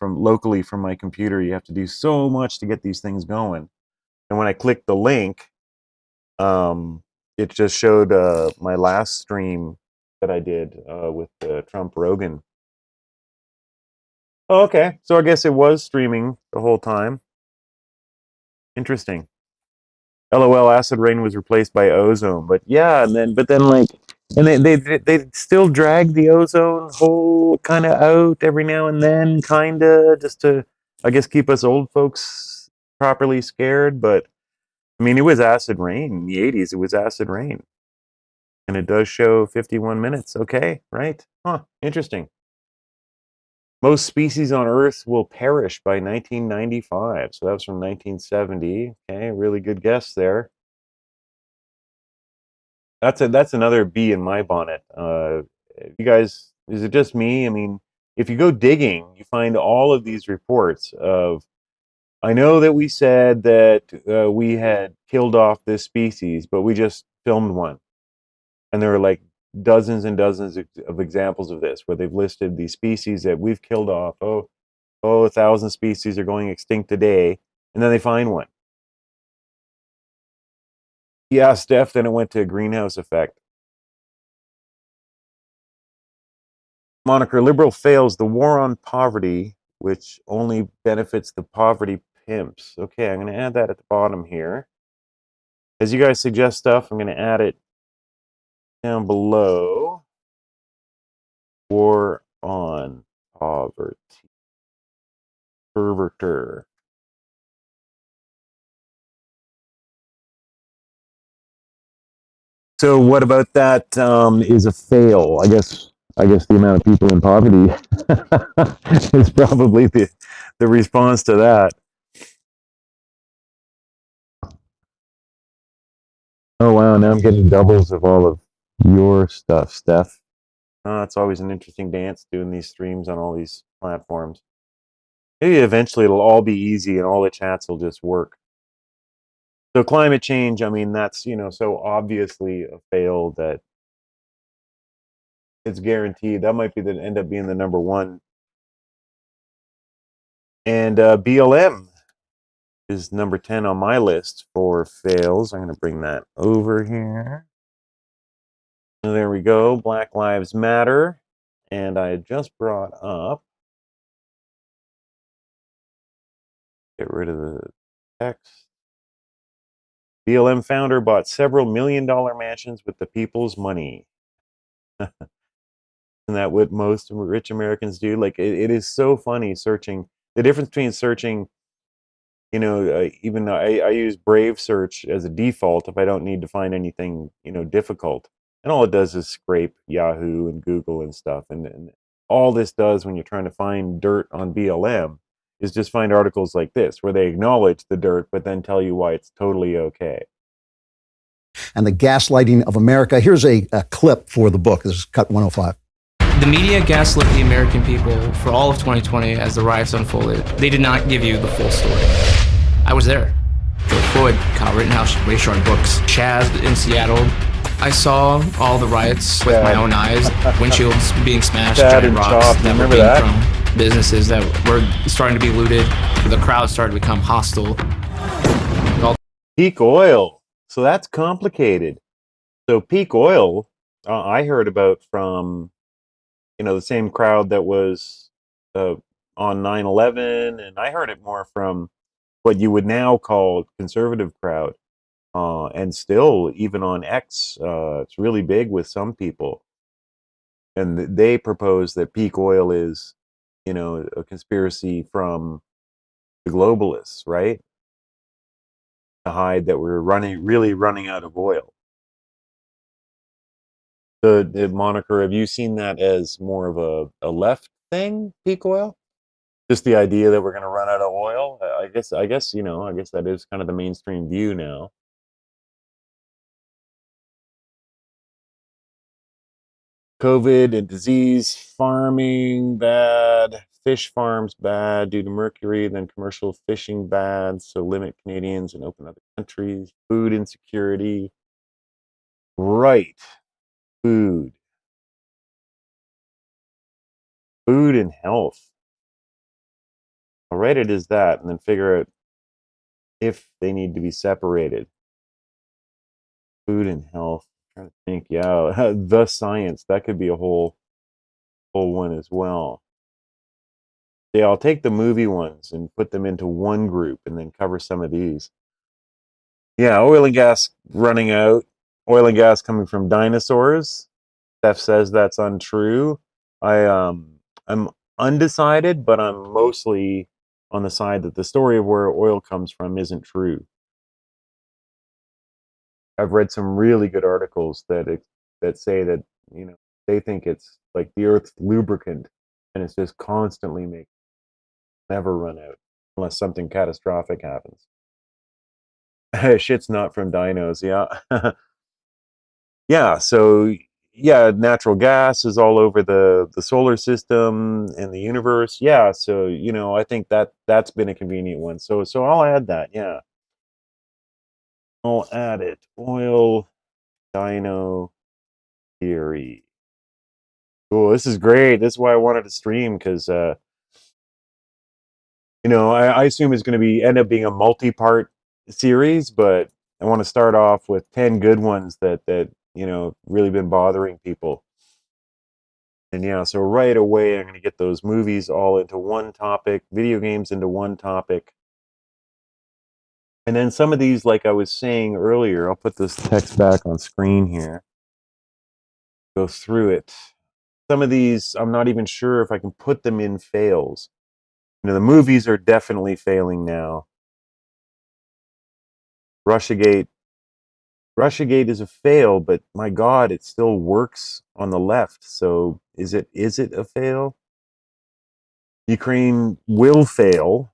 locally from my computer. You have to do so much to get these things going. And when I click the link, it just showed my last stream that I did with Trump Rogan. Oh, okay. So I guess it was streaming the whole time. Interesting. LOL, acid rain was replaced by ozone, but yeah, and then they still drag the ozone hole kind of out every now and then, kind of just to, I guess, keep us old folks properly scared. But I mean, it was acid rain in the 80s. It was acid rain, and it does show 51 minutes. Okay, right? Huh? Interesting. Most species on Earth will perish by 1995. So that was from 1970. Okay, really good guess there. That's another bee in my bonnet. You guys, is it just me? I mean, if you go digging, you find all of these reports of. I know that we said that we had killed off this species, but we just filmed one, and there are like dozens and dozens of examples of this where they've listed these species that we've killed off. Oh, 1,000 species are going extinct today, and then they find one. Yeah, Steph, then it went to greenhouse effect. Moniker, liberal fails the war on poverty, which only benefits the poverty pimps. Okay, I'm going to add that at the bottom here. As you guys suggest stuff, I'm going to add it down below. War on poverty. Perverter. So what about that is a fail? I guess the amount of people in poverty is probably the response to that. Oh wow, now I'm getting doubles of all of your stuff, Steph. Oh, it's always an interesting dance doing these streams on all these platforms. Maybe eventually it'll all be easy and all the chats will just work. So climate change, I mean, that's, so obviously a fail that it's guaranteed. That might be end up being the number one. And BLM is number 10 on my list for fails. I'm going to bring that over here. And there we go. Black Lives Matter. And I just brought up, get rid of the text. BLM founder bought several $million-dollar mansions with the people's money. Isn't that what most rich Americans do? Like, it is so funny searching. The difference between searching, even though I use Brave search as a default if I don't need to find anything, difficult. And all it does is scrape Yahoo and Google and stuff. And all this does when you're trying to find dirt on BLM is just find articles like this, where they acknowledge the dirt, but then tell you why it's totally okay. And the gaslighting of America. Here's a clip for the book. This is cut 105. The media gaslit the American people for all of 2020 as the riots unfolded. They did not give you the full story. I was there. George Floyd, Kyle Rittenhouse, Ray Sharp Books, Chaz in Seattle. I saw all the riots with my own eyes. Windshields being smashed, giant rocks that were being thrown, businesses that were starting to be looted. The crowd started to become hostile. Peak oil. So that's complicated. So peak oil, I heard about from, the same crowd that was on 9/11, and I heard it more from what you would now call conservative crowd. And still, even on X, it's really big with some people. And they propose that peak oil is, a conspiracy from the globalists, right? To hide that we're really running out of oil. The moniker, have you seen that as more of a left thing, peak oil? Just the idea that we're going to run out of oil? I guess that is kind of the mainstream view now. COVID and disease, farming bad, fish farms bad due to mercury, then commercial fishing bad, so limit Canadians and open other countries, food insecurity. Right. Food and health. I'll write it as that and then figure out if they need to be separated. Food and health. I'm trying to think, yeah, the science, that could be a whole one as well. Yeah, I'll take the movie ones and put them into one group and then cover some of these. Yeah, oil and gas running out. Oil and gas coming from dinosaurs. Steph says that's untrue. I'm undecided, but I'm mostly on the side that the story of where oil comes from isn't true. I've read some really good articles that say that they think it's like the Earth's lubricant, and it's just constantly never run out unless something catastrophic happens. Shit's not from dinos, yeah. Yeah, so yeah, natural gas is all over the solar system and the universe. Yeah, so I think that's been a convenient one. So I'll add that, yeah. I'll add it. Oil dino theory. Cool, this is great. This is why I wanted to stream, because I assume it's going to end up being a multi-part series, but I want to start off with 10 good ones that really been bothering people. And yeah, so right away I'm going to get those movies all into one topic, video games into one topic. And then some of these, like I was saying earlier, I'll put this text back on screen here. Go through it. Some of these, I'm not even sure if I can put them in fails. The movies are definitely failing now. Russiagate, Russiagate is a fail, but my God, it still works on the left. So is it a fail? Ukraine will fail,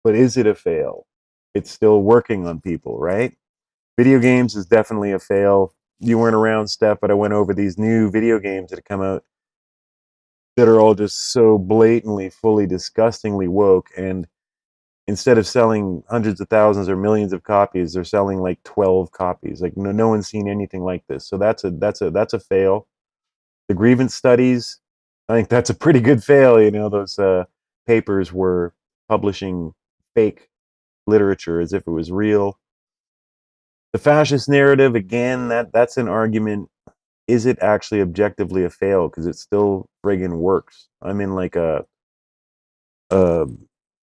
but is it a fail? It's still working on people, right? Video games is definitely a fail. You weren't around, Steph, but I went over these new video games that have come out that are all just so blatantly, fully, disgustingly woke. And instead of selling hundreds of thousands or millions of copies, they're selling like 12 copies. Like no one's seen anything like this. So that's a fail. The grievance studies, I think that's a pretty good fail. You know, those papers were publishing fake literature as if it was real. The fascist narrative, again, that's an argument. Is it actually objectively a fail? Because it still friggin' works. I'm in like a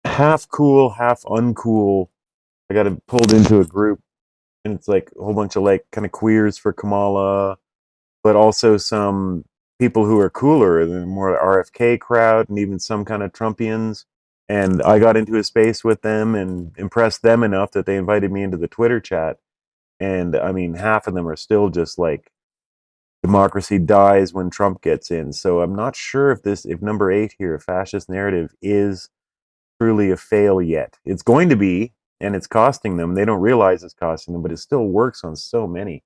half cool, half uncool. I got pulled into a group, and it's like a whole bunch of like kind of queers for Kamala, but also some people who are cooler, the more RFK crowd, and even some kind of Trumpians. And I got into a space with them and impressed them enough that they invited me into the Twitter chat. And I mean, half of them are still just like, democracy dies when Trump gets in. So I'm not sure if number 8 here, fascist narrative, is truly a fail yet. It's going to be, and it's costing them. They don't realize it's costing them, but it still works on so many.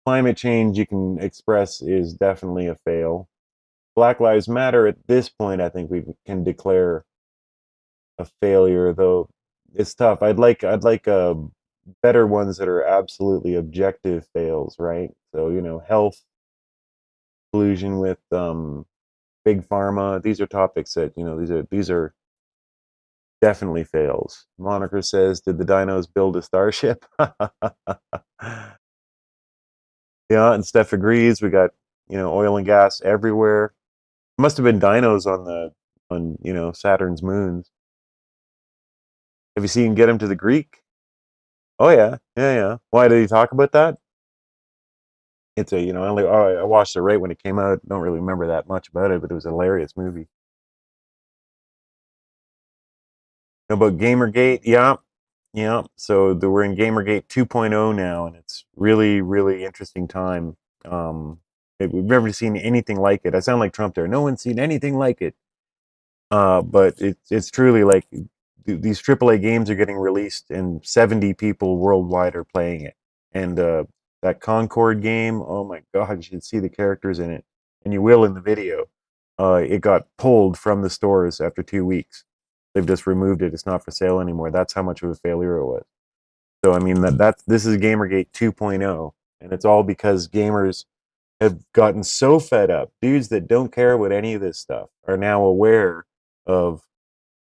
Climate change, you can express, is definitely a fail. Black Lives Matter, at this point, I think we can declare a failure, though it's tough. I'd like better ones that are absolutely objective fails, right? So, you know, health, collusion with big pharma. These are topics that, you know, these are definitely fails. Moniker says, did the dinos build a starship? Yeah, and Steph agrees. We got, you know, oil and gas everywhere. Must have been dinos on you know, Saturn's moons. Have you seen Get Him to the Greek? Oh yeah, yeah. Why did he talk about that? It's a, you know, I watched it right when it came out. Don't really remember that much about it, but it was a hilarious movie. About Gamergate, yeah, yeah. So we're in Gamergate 2.0 now, and it's really, really interesting time. We've never seen anything like it. I sound like Trump there. No one's seen anything like it. But it's truly like these AAA games are getting released, and 70 people worldwide are playing it. And that Concord game, oh my God, you should see the characters in it, and you will in the video. It got pulled from the stores after 2 weeks. They've just removed it. It's not for sale anymore. That's how much of a failure it was. So I mean this is Gamergate 2.0, and it's all because gamers have gotten so fed up. Dudes that don't care about any of this stuff are now aware of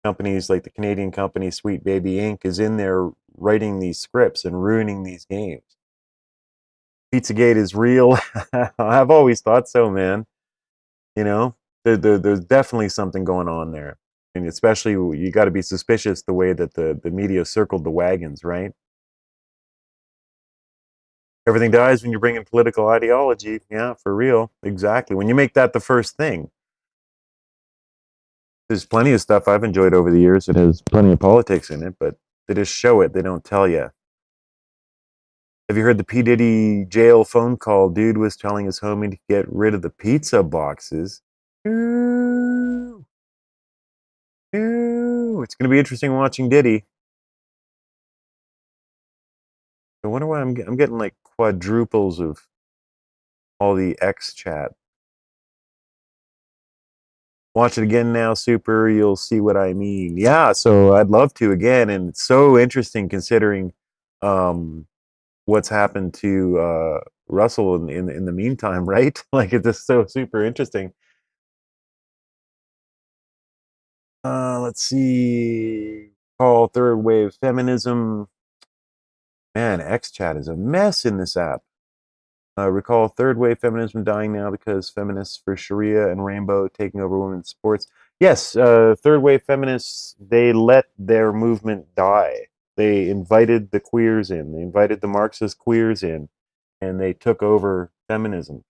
companies like the Canadian company Sweet Baby Inc. is in there writing these scripts and ruining these games. Pizzagate is real. I've always thought so, man. You know, there's definitely something going on there. And especially, you got to be suspicious the way that the media circled the wagons, right? Everything dies when you bring in political ideology. Yeah, for real. Exactly. When you make that the first thing. There's plenty of stuff I've enjoyed over the years that has plenty of politics in it, but they just show it. They don't tell you. Have you heard the P. Diddy jail phone call? Dude was telling his homie to get rid of the pizza boxes. Ooh. Ooh. It's going to be interesting watching Diddy. I wonder why I'm getting like quadruples of all the X chat. Watch it again now, Super. You'll see what I mean. Yeah, so I'd love to again, and it's so interesting considering what's happened to Russell in the meantime, right? Like it's just so super interesting. Let's see. Call third wave feminism. Man, XChat is a mess in this app. Recall third wave feminism dying now because feminists for Sharia and Rainbow taking over women's sports. Yes, third wave feminists, they let their movement die. They invited the queers in. They invited the Marxist queers in, and they took over feminism.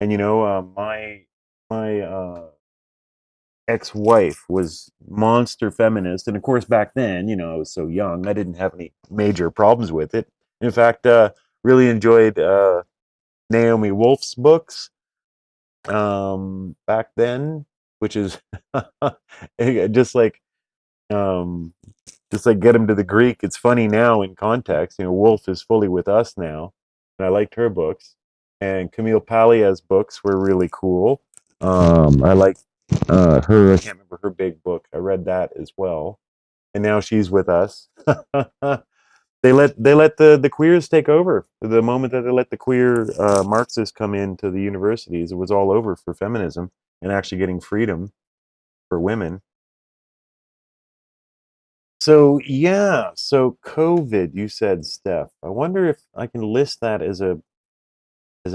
And you know, my ex-wife was monster feminist, and of course back then, you know, I was so young, I didn't have any major problems with it. In fact, really enjoyed Naomi Wolf's books back then, which is just like Get Him to the Greek. It's funny now in context. You know, Wolf is fully with us now, and I liked her books. And Camille Pallia's books were really cool. I liked her. I can't remember her big book. I read that as well. And now she's with us. They let the queers take over. The moment that they let the queer Marxists come into the universities, it was all over for feminism and actually getting freedom for women. So yeah, so COVID, you said, Steph. I wonder if I can list that as a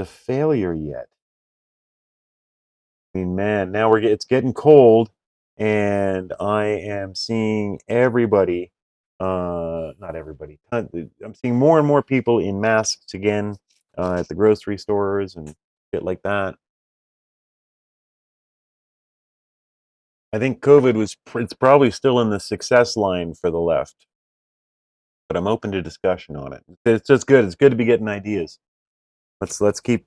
failure yet. I mean, man, now it's getting cold, and I am seeing everybody. Not everybody. I'm seeing more and more people in masks again at the grocery stores and shit like that. I think COVID it's probably still in the success line for the left, but I'm open to discussion on it. It's just good. It's good to be getting ideas. Let's keep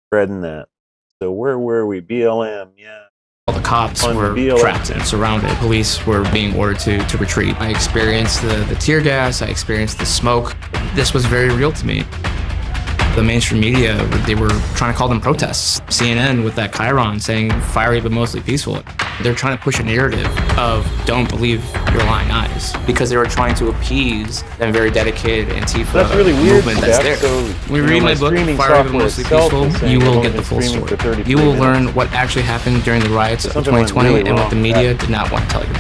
spreading that. So where were we? BLM, yeah. All the cops were trapped and surrounded. Police were being ordered to retreat. I experienced the tear gas. I experienced the smoke. This was very real to me. The mainstream media, they were trying to call them protests. CNN with that chyron saying fiery but mostly peaceful. They're trying to push a narrative of don't believe your lying eyes because they were trying to appease a very dedicated Antifa movement that's there. When you read my book, Fiery but Mostly Peaceful, you will get the full story. You will learn what actually happened during the riots of 2020 and what the media did not want to tell you.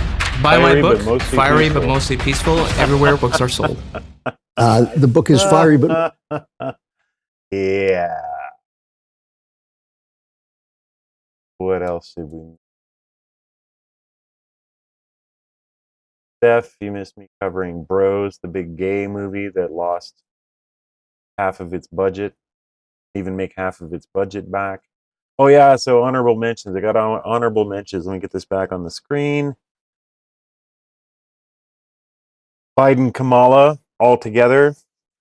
Buy my book, Fiery but Mostly Peaceful, everywhere books are sold. The book is fiery but... Yeah. What else did we... Steph, you missed me covering Bros, the big gay movie that lost half of its budget, even make half of its budget back. Oh yeah, so honorable mentions. I got honorable mentions. Let me get this back on the screen. Biden, Kamala, all together.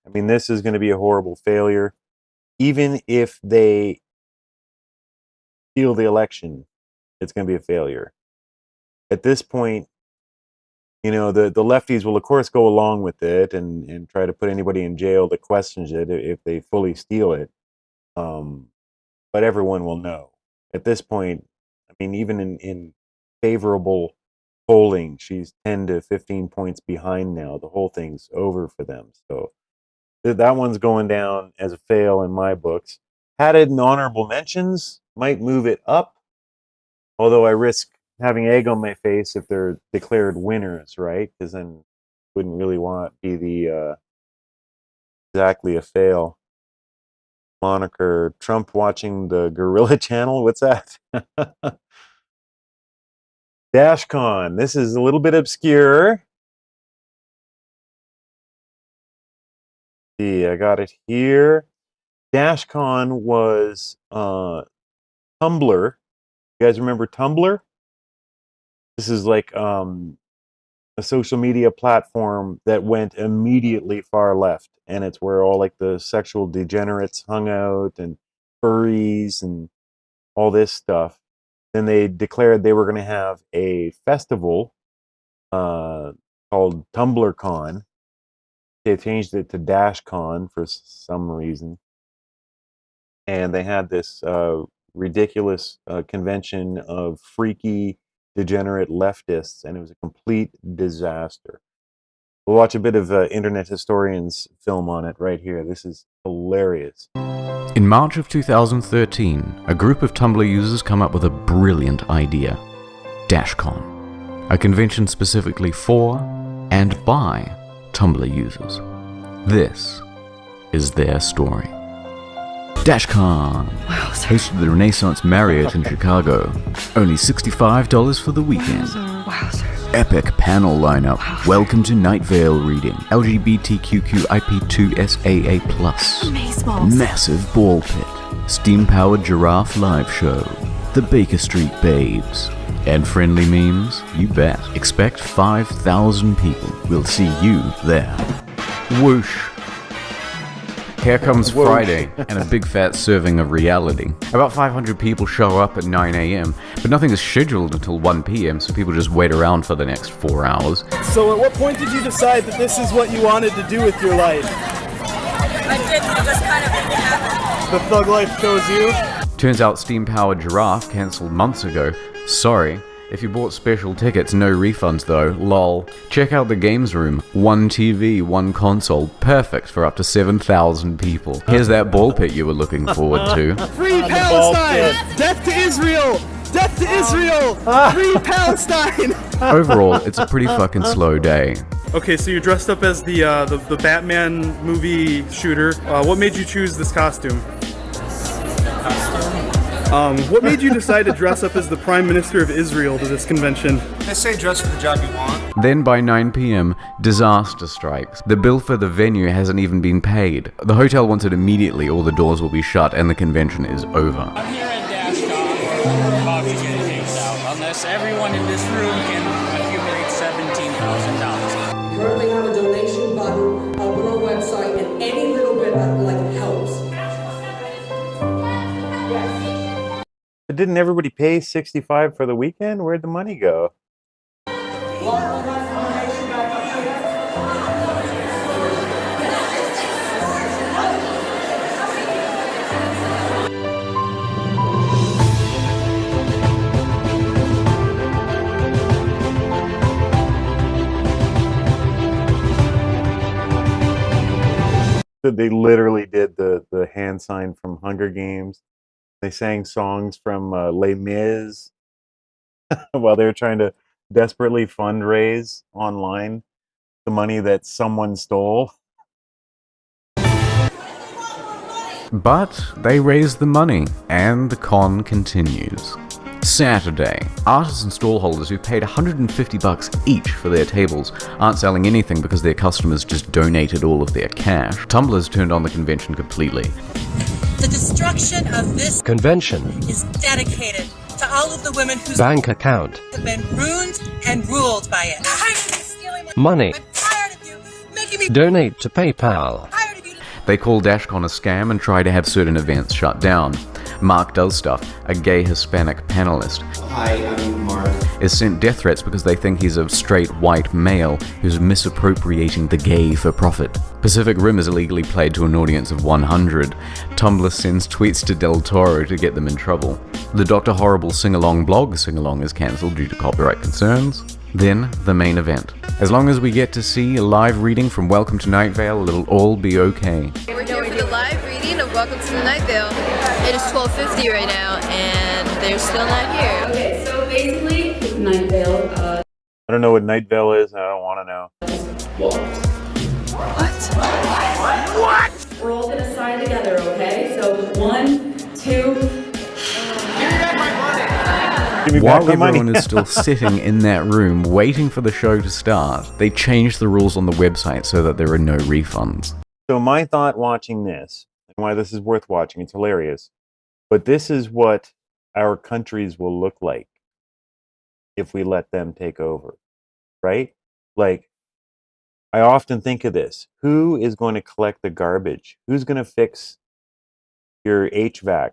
I mean, this is going to be a horrible failure. Even if they steal the election, it's going to be a failure. At this point, you know, the lefties will, of course, go along with it and try to put anybody in jail that questions it if they fully steal it. But everyone will know. At this point, I mean, even in favorable polling, she's 10 to 15 points behind now. The whole thing's over for them. So that one's going down as a fail in my books. Had it in honorable mentions, might move it up. Although I risk having egg on my face if they're declared winners, right? Because then wouldn't really want to be the exactly a fail. Moniker, Trump watching the Gorilla Channel. What's that? DashCon. This is a little bit obscure. See, I got it here. DashCon was Tumblr. You guys remember Tumblr? This is like a social media platform that went immediately far left, and it's where all like the sexual degenerates hung out and furries and all this stuff. Then they declared they were going to have a festival called TumblrCon. They changed it to DashCon for some reason, and they had this ridiculous convention of freaky degenerate leftists, and it was a complete disaster. We'll watch a bit of Internet Historian's film on it right here. This is hilarious. In March of 2013, a group of Tumblr users come up with a brilliant idea. DashCon, a convention specifically for and by Tumblr users. This is their story. DashCon, hosted the Renaissance Marriott in Chicago. Only $65 for the weekend. Epic panel lineup. Welcome to Night Vale reading. LGBTQIP2SAA+. Massive ball pit. Steam-powered giraffe live show. The Baker Street Babes. And friendly memes? You bet. Expect 5,000 people will see you there. Whoosh. Here comes Friday, and a big fat serving of reality. About 500 people show up at 9 a.m., but nothing is scheduled until 1 p.m., so people just wait around for the next 4 hours. So at what point did you decide that this is what you wanted to do with your life? I didn't, it just kind of happened. The thug life chose you? Turns out steam-powered giraffe cancelled months ago. Sorry. If you bought special tickets, no refunds though, lol. Check out the games room. 1 TV, 1 console, perfect for up to 7,000 people. Here's that ball pit you were looking forward to. Free Palestine! Death to Israel! Death to Israel! Free Palestine! Overall, it's a pretty fucking slow day. Okay, so you're dressed up as the Batman movie shooter. What made you choose this costume? What made you decide to dress up as the Prime Minister of Israel to this convention? They say dress for the job you want. Then by 9 p.m., disaster strikes. The bill for the venue hasn't even been paid. The hotel wants it immediately or the doors will be shut and the convention is over. I'm here at DashCon where we're about to get kicked out unless everyone in this room can accumulate $17,000. We currently have a donation button on our website, and any little bit helps. But didn't everybody pay $65 for the weekend? Where'd the money go? They literally did the hand sign from Hunger Games. They sang songs from Les Mis while they were trying to desperately fundraise online the money that someone stole. But they raise the money, and the con continues. Saturday. Artists and stallholders who paid $150 each for their tables aren't selling anything because their customers just donated all of their cash. Tumblr's turned on the convention completely. The destruction of this convention is dedicated to all of the women whose bank account have been ruined and ruled by it. I'm stealing money. I'm tired of you making me donate to PayPal. They call DashCon a scam and try to have certain events shut down. Mark Does Stuff, a gay Hispanic panelist, Hi, I'm Mark. is sent death threats because they think he's a straight white male who's misappropriating the gay for profit. Pacific Rim is illegally played to an audience of 100. Tumblr sends tweets to Del Toro to get them in trouble. The Dr. Horrible sing-along blog sing-along is cancelled due to copyright concerns. Then, the main event. As long as we get to see a live reading from Welcome to Night Vale, it'll all be okay. We're here for the live reading of Welcome to the Night Vale. It is 12:50 right now, and they're still not here. Okay, so basically, Night Vale, I don't know what Night Vale is, and I don't want to know. What? We're all gonna sign together, okay? So 1, 2. While everyone is still sitting in that room waiting for the show to start, they changed the rules on the website so that there are no refunds. So my thought watching this, and why this is worth watching, it's hilarious, but this is what our countries will look like if we let them take over, right? Like, I often think of this. Who is going to collect the garbage? Who's going to fix your HVAC?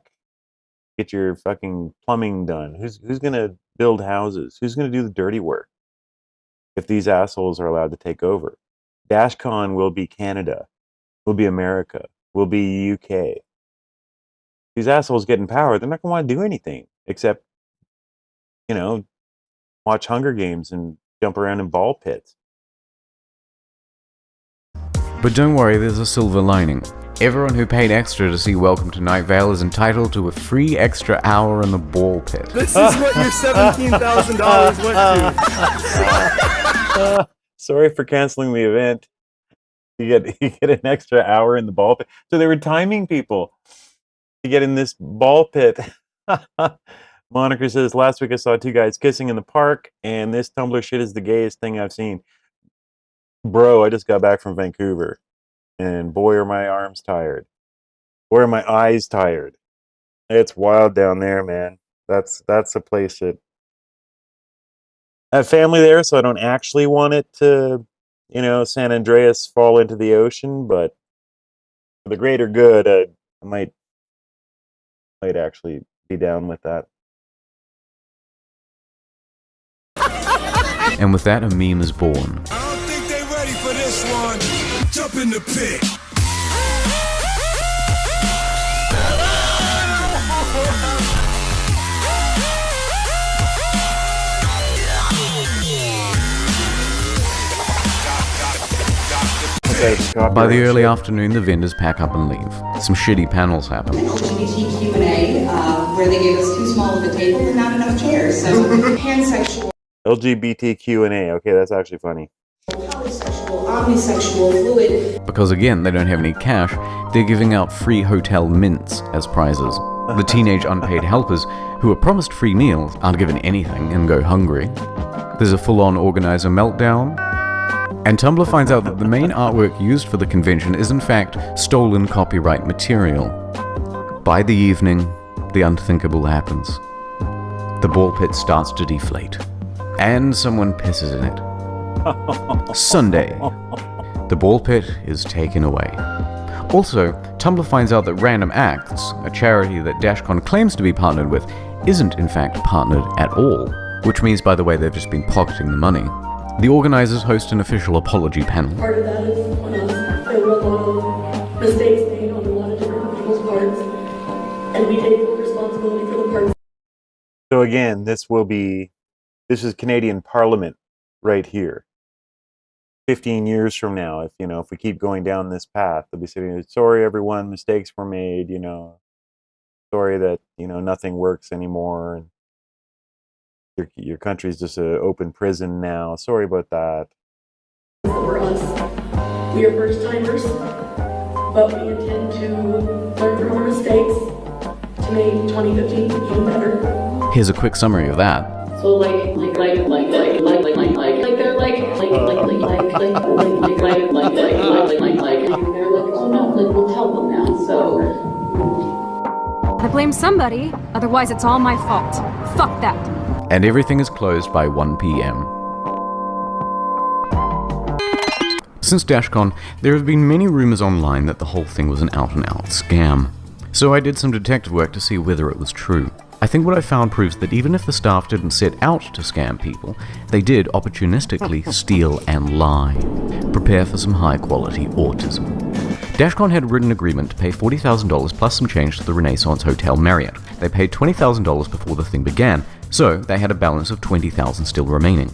Get your fucking plumbing done? Who's going to build houses? Who's going to do the dirty work if these assholes are allowed to take over? DashCon will be Canada, will be America, will be UK. These assholes get in power, they're not going to want to do anything except, you know, watch Hunger Games and jump around in ball pits. But don't worry, there's a silver lining. Everyone who paid extra to see Welcome to Night Vale is entitled to a free extra hour in the ball pit. This is what your $17,000 went to. Sorry for canceling the event. You get an extra hour in the ball pit. So they were timing people to get in this ball pit. Moniker says, last week I saw 2 guys kissing in the park, and this Tumblr shit is the gayest thing I've seen. Bro, I just got back from Vancouver. And boy, are my arms tired. Boy, are my eyes tired. It's wild down there, man. That's a place that I have family there, so I don't actually want it to, San Andreas fall into the ocean, but for the greater good, I might actually be down with that. And with that, a meme is born. I don't think they ready for this one. Jump in the pit. By the early afternoon, the vendors pack up and leave. Some shitty panels happen. LGBT Q&A, where they gave us too small of a table and not enough chairs. So pansexual, LGBT Q&A. Okay, that's actually funny. polysexual, omnisexual, fluid. Because again, they don't have any cash, they're giving out free hotel mints as prizes. The teenage unpaid helpers, who are promised free meals, aren't given anything and go hungry. There's a full-on organizer meltdown. And Tumblr finds out that the main artwork used for the convention is in fact stolen copyright material. By the evening, the unthinkable happens. The ball pit starts to deflate, and someone pisses in it. Sunday, the ball pit is taken away. Also, Tumblr finds out that Random Acts, a charity that DashCon claims to be partnered with, isn't in fact partnered at all, which means, by the way, they've just been pocketing the money. The organizers host an official apology panel. Part of that is on us. There were a lot of mistakes made on a lot of different people's parts, and we take full responsibility for the parts. So again, this is Canadian Parliament right here. 15 years from now, if we keep going down this path, they'll be sitting there, sorry everyone, mistakes were made, sorry that, nothing works anymore, and your country's just an open prison now. Sorry about that. For us, we are first timers, but we intend to learn from our mistakes to make 2015 even better. Here's a quick summary of that. So they're like, oh no, we'll tell them now. So I blame somebody, otherwise it's all my fault. Fuck that. And everything is closed by 1 p.m. Since DashCon, there have been many rumors online that the whole thing was an out-and-out scam. So I did some detective work to see whether it was true. I think what I found proves that even if the staff didn't set out to scam people, they did opportunistically steal and lie. Prepare for some high-quality autism. DashCon had a written agreement to pay $40,000 plus some change to the Renaissance Hotel Marriott. They paid $20,000 before the thing began, so they had a balance of $20,000 still remaining.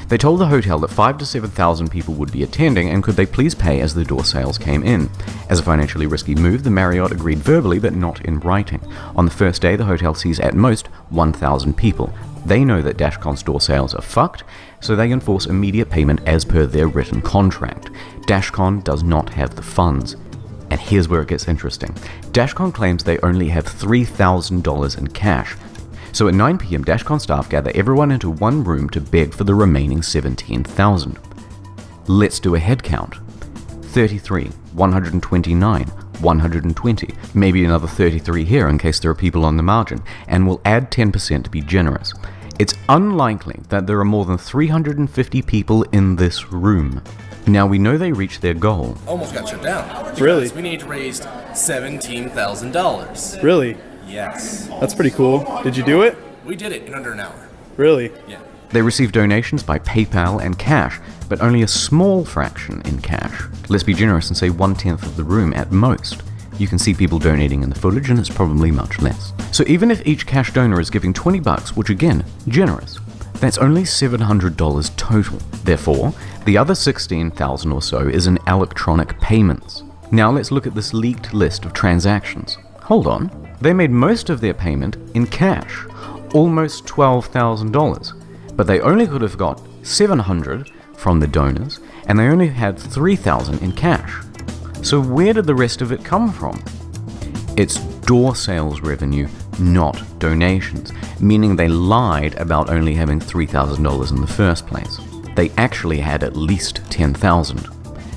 They told the hotel that 5,000 to 7,000 people would be attending, and could they please pay as the door sales came in. As a financially risky move, the Marriott agreed verbally but not in writing. On the first day, the hotel sees at most 1,000 people. They know that DashCon's door sales are fucked, so they enforce immediate payment as per their written contract. DashCon does not have the funds. And here's where it gets interesting. DashCon claims they only have $3,000 in cash. So at 9 p.m, DashCon staff gather everyone into one room to beg for the remaining $17,000. Let's do a head count. 33, 129, 120, maybe another 33 here in case there are people on the margin, and we'll add 10% to be generous. It's unlikely that there are more than 350 people in this room. Now we know they reached their goal. Almost got shut down. Really? We need to raise $17,000. Really? Yes. That's pretty cool. Did you do it? We did it in under an hour. Really? Yeah. They received donations by PayPal and cash, but only a small fraction in cash. Let's be generous and say 1/10 of the room at most. You can see people donating in the footage, and it's probably much less. So even if each cash donor is giving $20, which again, generous, that's only $700 total. Therefore, the other $16,000 or so is in electronic payments. Now let's look at this leaked list of transactions. Hold on, they made most of their payment in cash, almost $12,000, but they only could have got $700 from the donors, and they only had $3,000 in cash. So where did the rest of it come from? It's door sales revenue, not donations, meaning they lied about only having $3,000 in the first place. They actually had at least $10,000.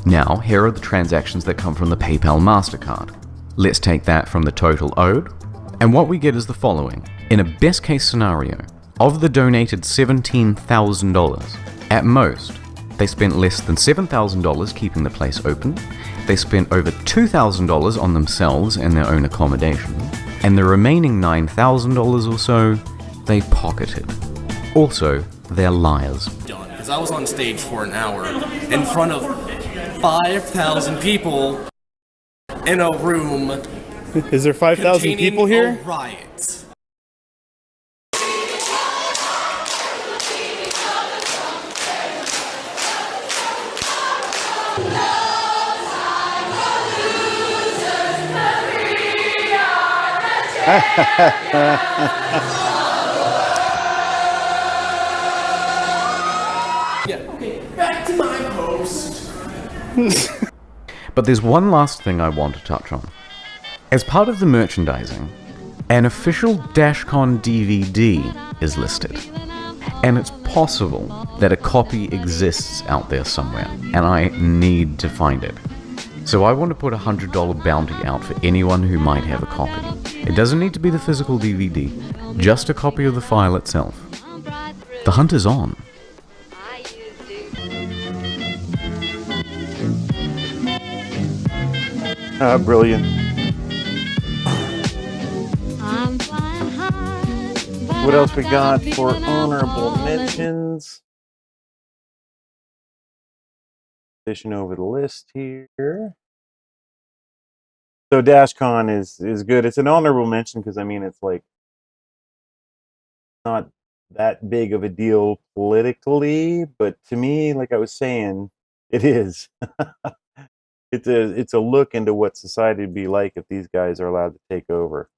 Now, here are the transactions that come from the PayPal MasterCard. Let's take that from the total owed, and what we get is the following. In a best case scenario, Of the donated $17,000, at most, they spent less than $7,000 keeping the place open, they spent over $2,000 on themselves and their own accommodation, and the remaining $9,000 or so, they pocketed. Also, they're liars. Because I was on stage for an hour in front of 5,000 people in a room. Is there 5,000 people here? A riot. Yeah, okay, back to my post. But there's one last thing I want to touch on. As part of the merchandising, an official DashCon DVD is listed. And it's possible that a copy exists out there somewhere, and I need to find it. So I want to put a $100 bounty out for anyone who might have a copy. It doesn't need to be the physical DVD, just a copy of the file itself. The hunt is on. Brilliant. What else we got for honorable mentions? Fishing over the list here. So DashCon is good. It's an honorable mention because I mean it's like not that big of a deal politically, but to me, like I was saying, it is. It's a look into what society would be like if these guys are allowed to take over.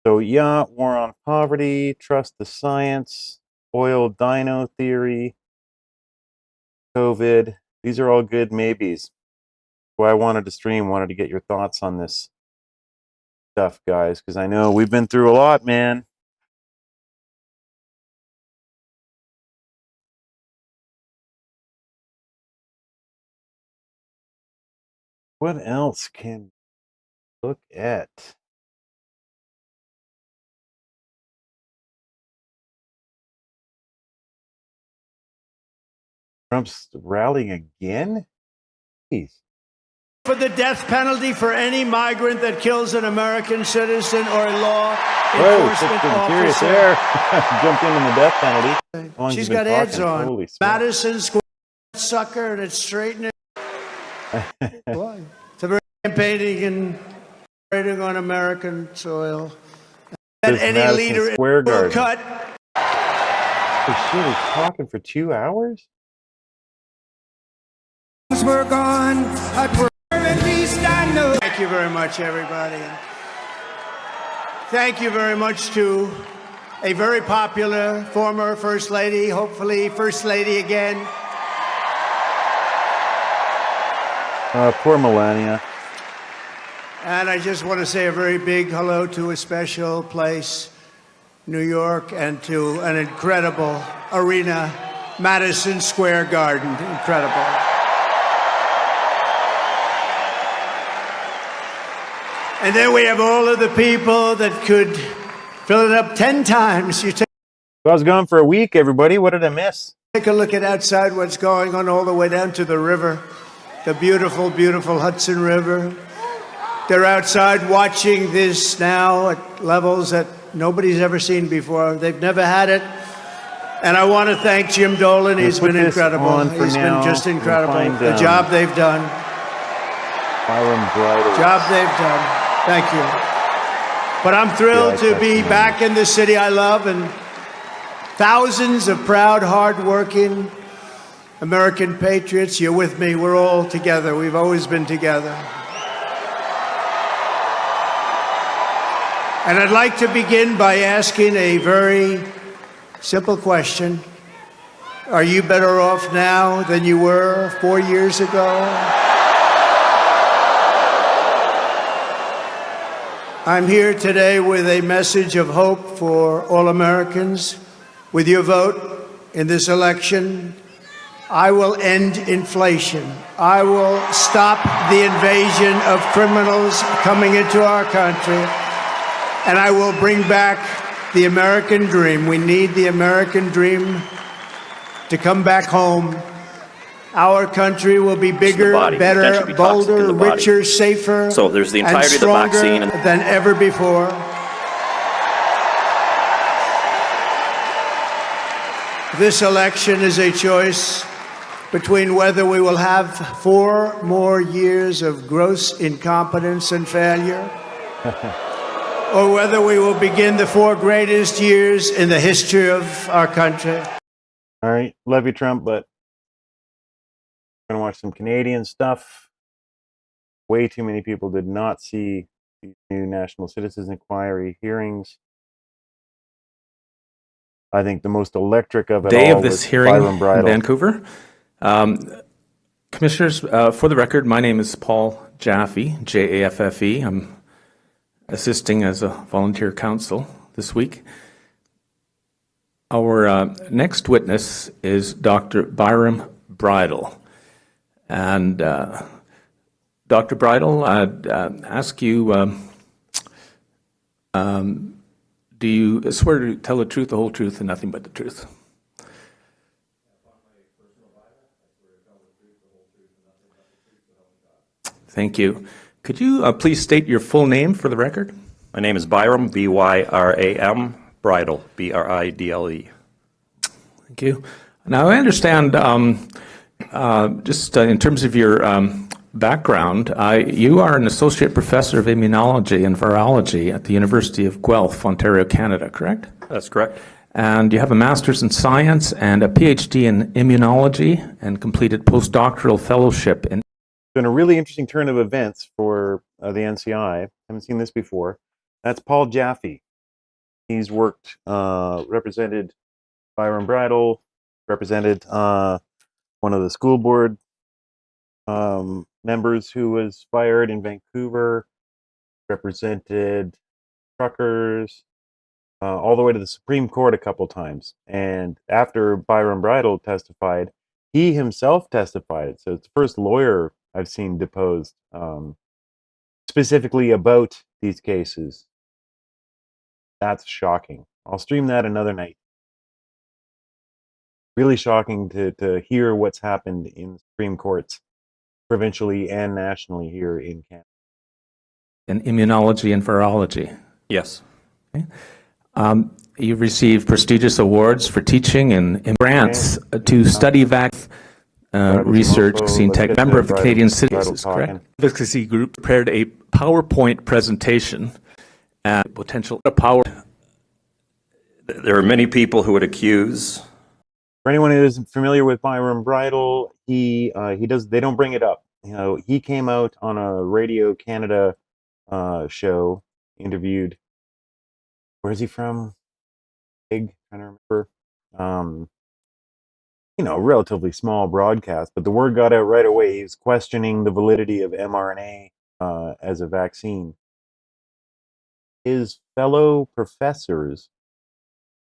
So yeah, war on poverty, trust the science, oil dino theory, COVID. These are all good maybes. Why I wanted to stream, wanted to get your thoughts on this stuff, guys, because I know we've been through a lot, man. What else can we look at? Trump's rallying again? Jeez. For the death penalty for any migrant that kills an American citizen or a law enforcement officer. There. Jumped in the death penalty. How long She's you been got ads talking? on. Holy smokes. Madison Square sucker, and it's straightening. It's a very campaigning and trading on American soil. And any Madison leader Square will Garden. cut. Oh, shit, he's talking for 2 hours? We're gone. At least I know. Thank you very much, everybody. Thank you very much to a very popular former First Lady, hopefully First Lady again. Poor Melania. And I just want to say a very big hello to a special place, New York, and to an incredible arena, Madison Square Garden. Incredible. And then we have all of the people that could fill it up 10 times. I was gone for a week, everybody. What did I miss? Take a look at outside what's going on all the way down to the river, the beautiful, beautiful Hudson River. They're outside watching this now at levels that nobody's ever seen before. They've never had it. And I want to thank Jim Dolan. He's been incredible. He's been just incredible. The job they've done. Job they've done. Thank you. But I'm thrilled to be back in the city I love, and thousands of proud, hard-working American patriots. You're with me. We're all together. We've always been together. And I'd like to begin by asking a very simple question. Are you better off now than you were 4 years ago? I'm here today with a message of hope for all Americans. With your vote in this election, I will end inflation. I will stop the invasion of criminals coming into our country. And I will bring back the American dream. We need the American dream to come back home. Our country will be bigger, better, bolder, richer, safer, so there's the entirety and stronger of the vaccine than ever before. This election is a choice between whether we will have 4 more years of gross incompetence and failure, or whether we will begin the 4 greatest years in the history of our country. All right, love you, Trump, but I'm going to watch some Canadian stuff. Way too many people did not see the new National Citizens Inquiry hearings. I think the most electric of it day all of this was hearing Byron in Bridle. Vancouver. Commissioners, for the record, my name is Paul Jaffe, Jaffe. I'm assisting as a volunteer counsel this week. Our next witness is Dr. Byron Bridle. And Dr. Bridle, I'd ask you, do you swear to tell the truth, the whole truth, and nothing but the truth? Thank you. Could you please state your full name for the record? My name is Byram, B-Y-R-A-M, Bridle, B-R-I-D-L-E. Thank you. Now, I understand, just in terms of your background, you are an associate professor of immunology and virology at the University of Guelph, Ontario, Canada, correct? That's correct. And you have a master's in science and a PhD in immunology and completed postdoctoral fellowship in. It's been a really interesting turn of events for the NCI. Haven't seen this before. That's Paul Jaffe. He's worked, represented Byron Bridle, represented one of the school board members who was fired in Vancouver, represented truckers, all the way to the Supreme Court a couple times. And after Byron Bridle testified, he himself testified. So it's the first lawyer I've seen deposed specifically about these cases. That's shocking. I'll stream that another night. Really shocking to hear what's happened in Supreme Courts, provincially and nationally here in Canada. In immunology and virology. Yes. Okay. You've received prestigious awards for teaching and grants to study research, vaccine tech. Member of the Canadian Citizens, correct? Advocacy group prepared a PowerPoint presentation and potential power. There are many people who would accuse. For anyone who isn't familiar with Byron Bridle, he does. They don't bring it up. You know, he came out on a Radio Canada show, interviewed. Where's he from? Big, trying to remember. You know, relatively small broadcast, but the word got out right away. He was questioning the validity of mRNA as a vaccine. His fellow professors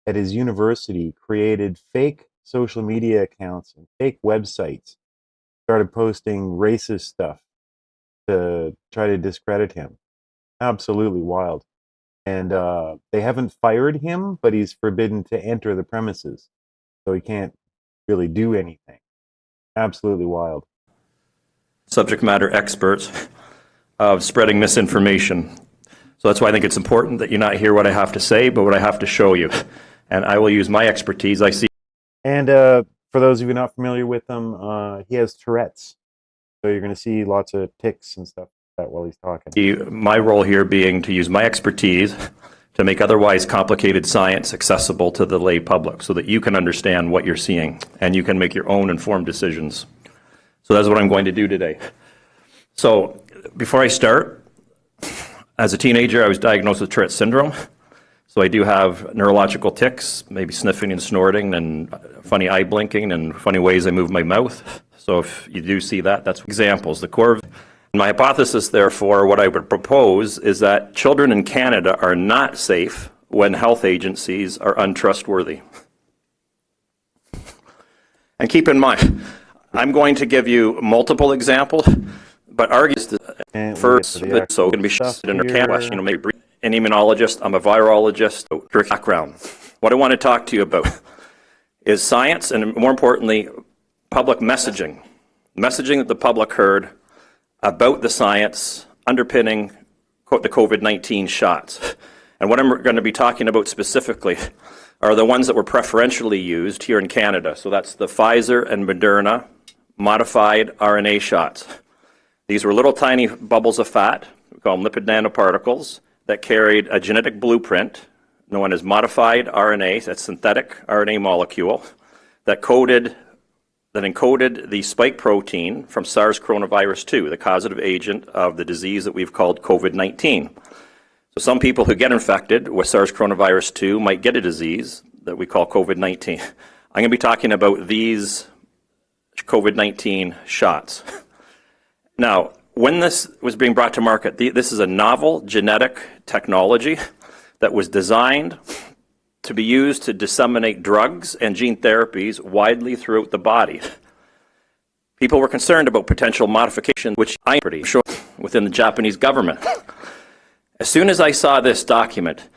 at his university created fake social media accounts and fake websites, started posting racist stuff to try to discredit him. Absolutely wild. And they haven't fired him, but he's forbidden to enter the premises. So he can't really do anything. Absolutely wild. Subject matter experts of spreading misinformation. So that's why I think it's important that you not hear what I have to say, but what I have to show you. And I will use my expertise. I see. And for those of you not familiar with him, he has Tourette's. So you're going to see lots of tics and stuff like that while he's talking. My role here being to use my expertise to make otherwise complicated science accessible to the lay public so that you can understand what you're seeing and you can make your own informed decisions. So that's what I'm going to do today. So before I start, as a teenager, I was diagnosed with Tourette's syndrome. So I do have neurological tics, maybe sniffing and snorting and funny eye blinking and funny ways I move my mouth. So if you do see that, that's examples. The core of my hypothesis, therefore, what I would propose is that children in Canada are not safe when health agencies are untrustworthy. And keep in mind, I'm going to give you multiple examples, but argues first, so it can be shot in our campus, maybe an immunologist, I'm a virologist, background. What I want to talk to you about is science and, more importantly, public messaging. Messaging that the public heard about the science underpinning the COVID-19 shots. And what I'm going to be talking about specifically are the ones that were preferentially used here in Canada. So that's the Pfizer and Moderna modified RNA shots. These were little tiny bubbles of fat, we call them lipid nanoparticles, that carried a genetic blueprint known as modified RNA, that's synthetic RNA molecule, that encoded the spike protein from SARS coronavirus 2, the causative agent of the disease that we've called COVID-19. So some people who get infected with SARS coronavirus 2 might get a disease that we call COVID-19. I'm going to be talking about these COVID-19 shots. Now, when this was being brought to market, this is a novel genetic technology that was designed to be used to disseminate drugs and gene therapies widely throughout the body. People were concerned about potential modification, which I'm pretty sure within the Japanese government. As soon as I saw this document,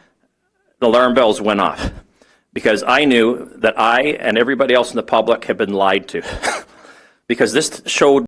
the alarm bells went off because I knew that I and everybody else in the public had been lied to. Because this showed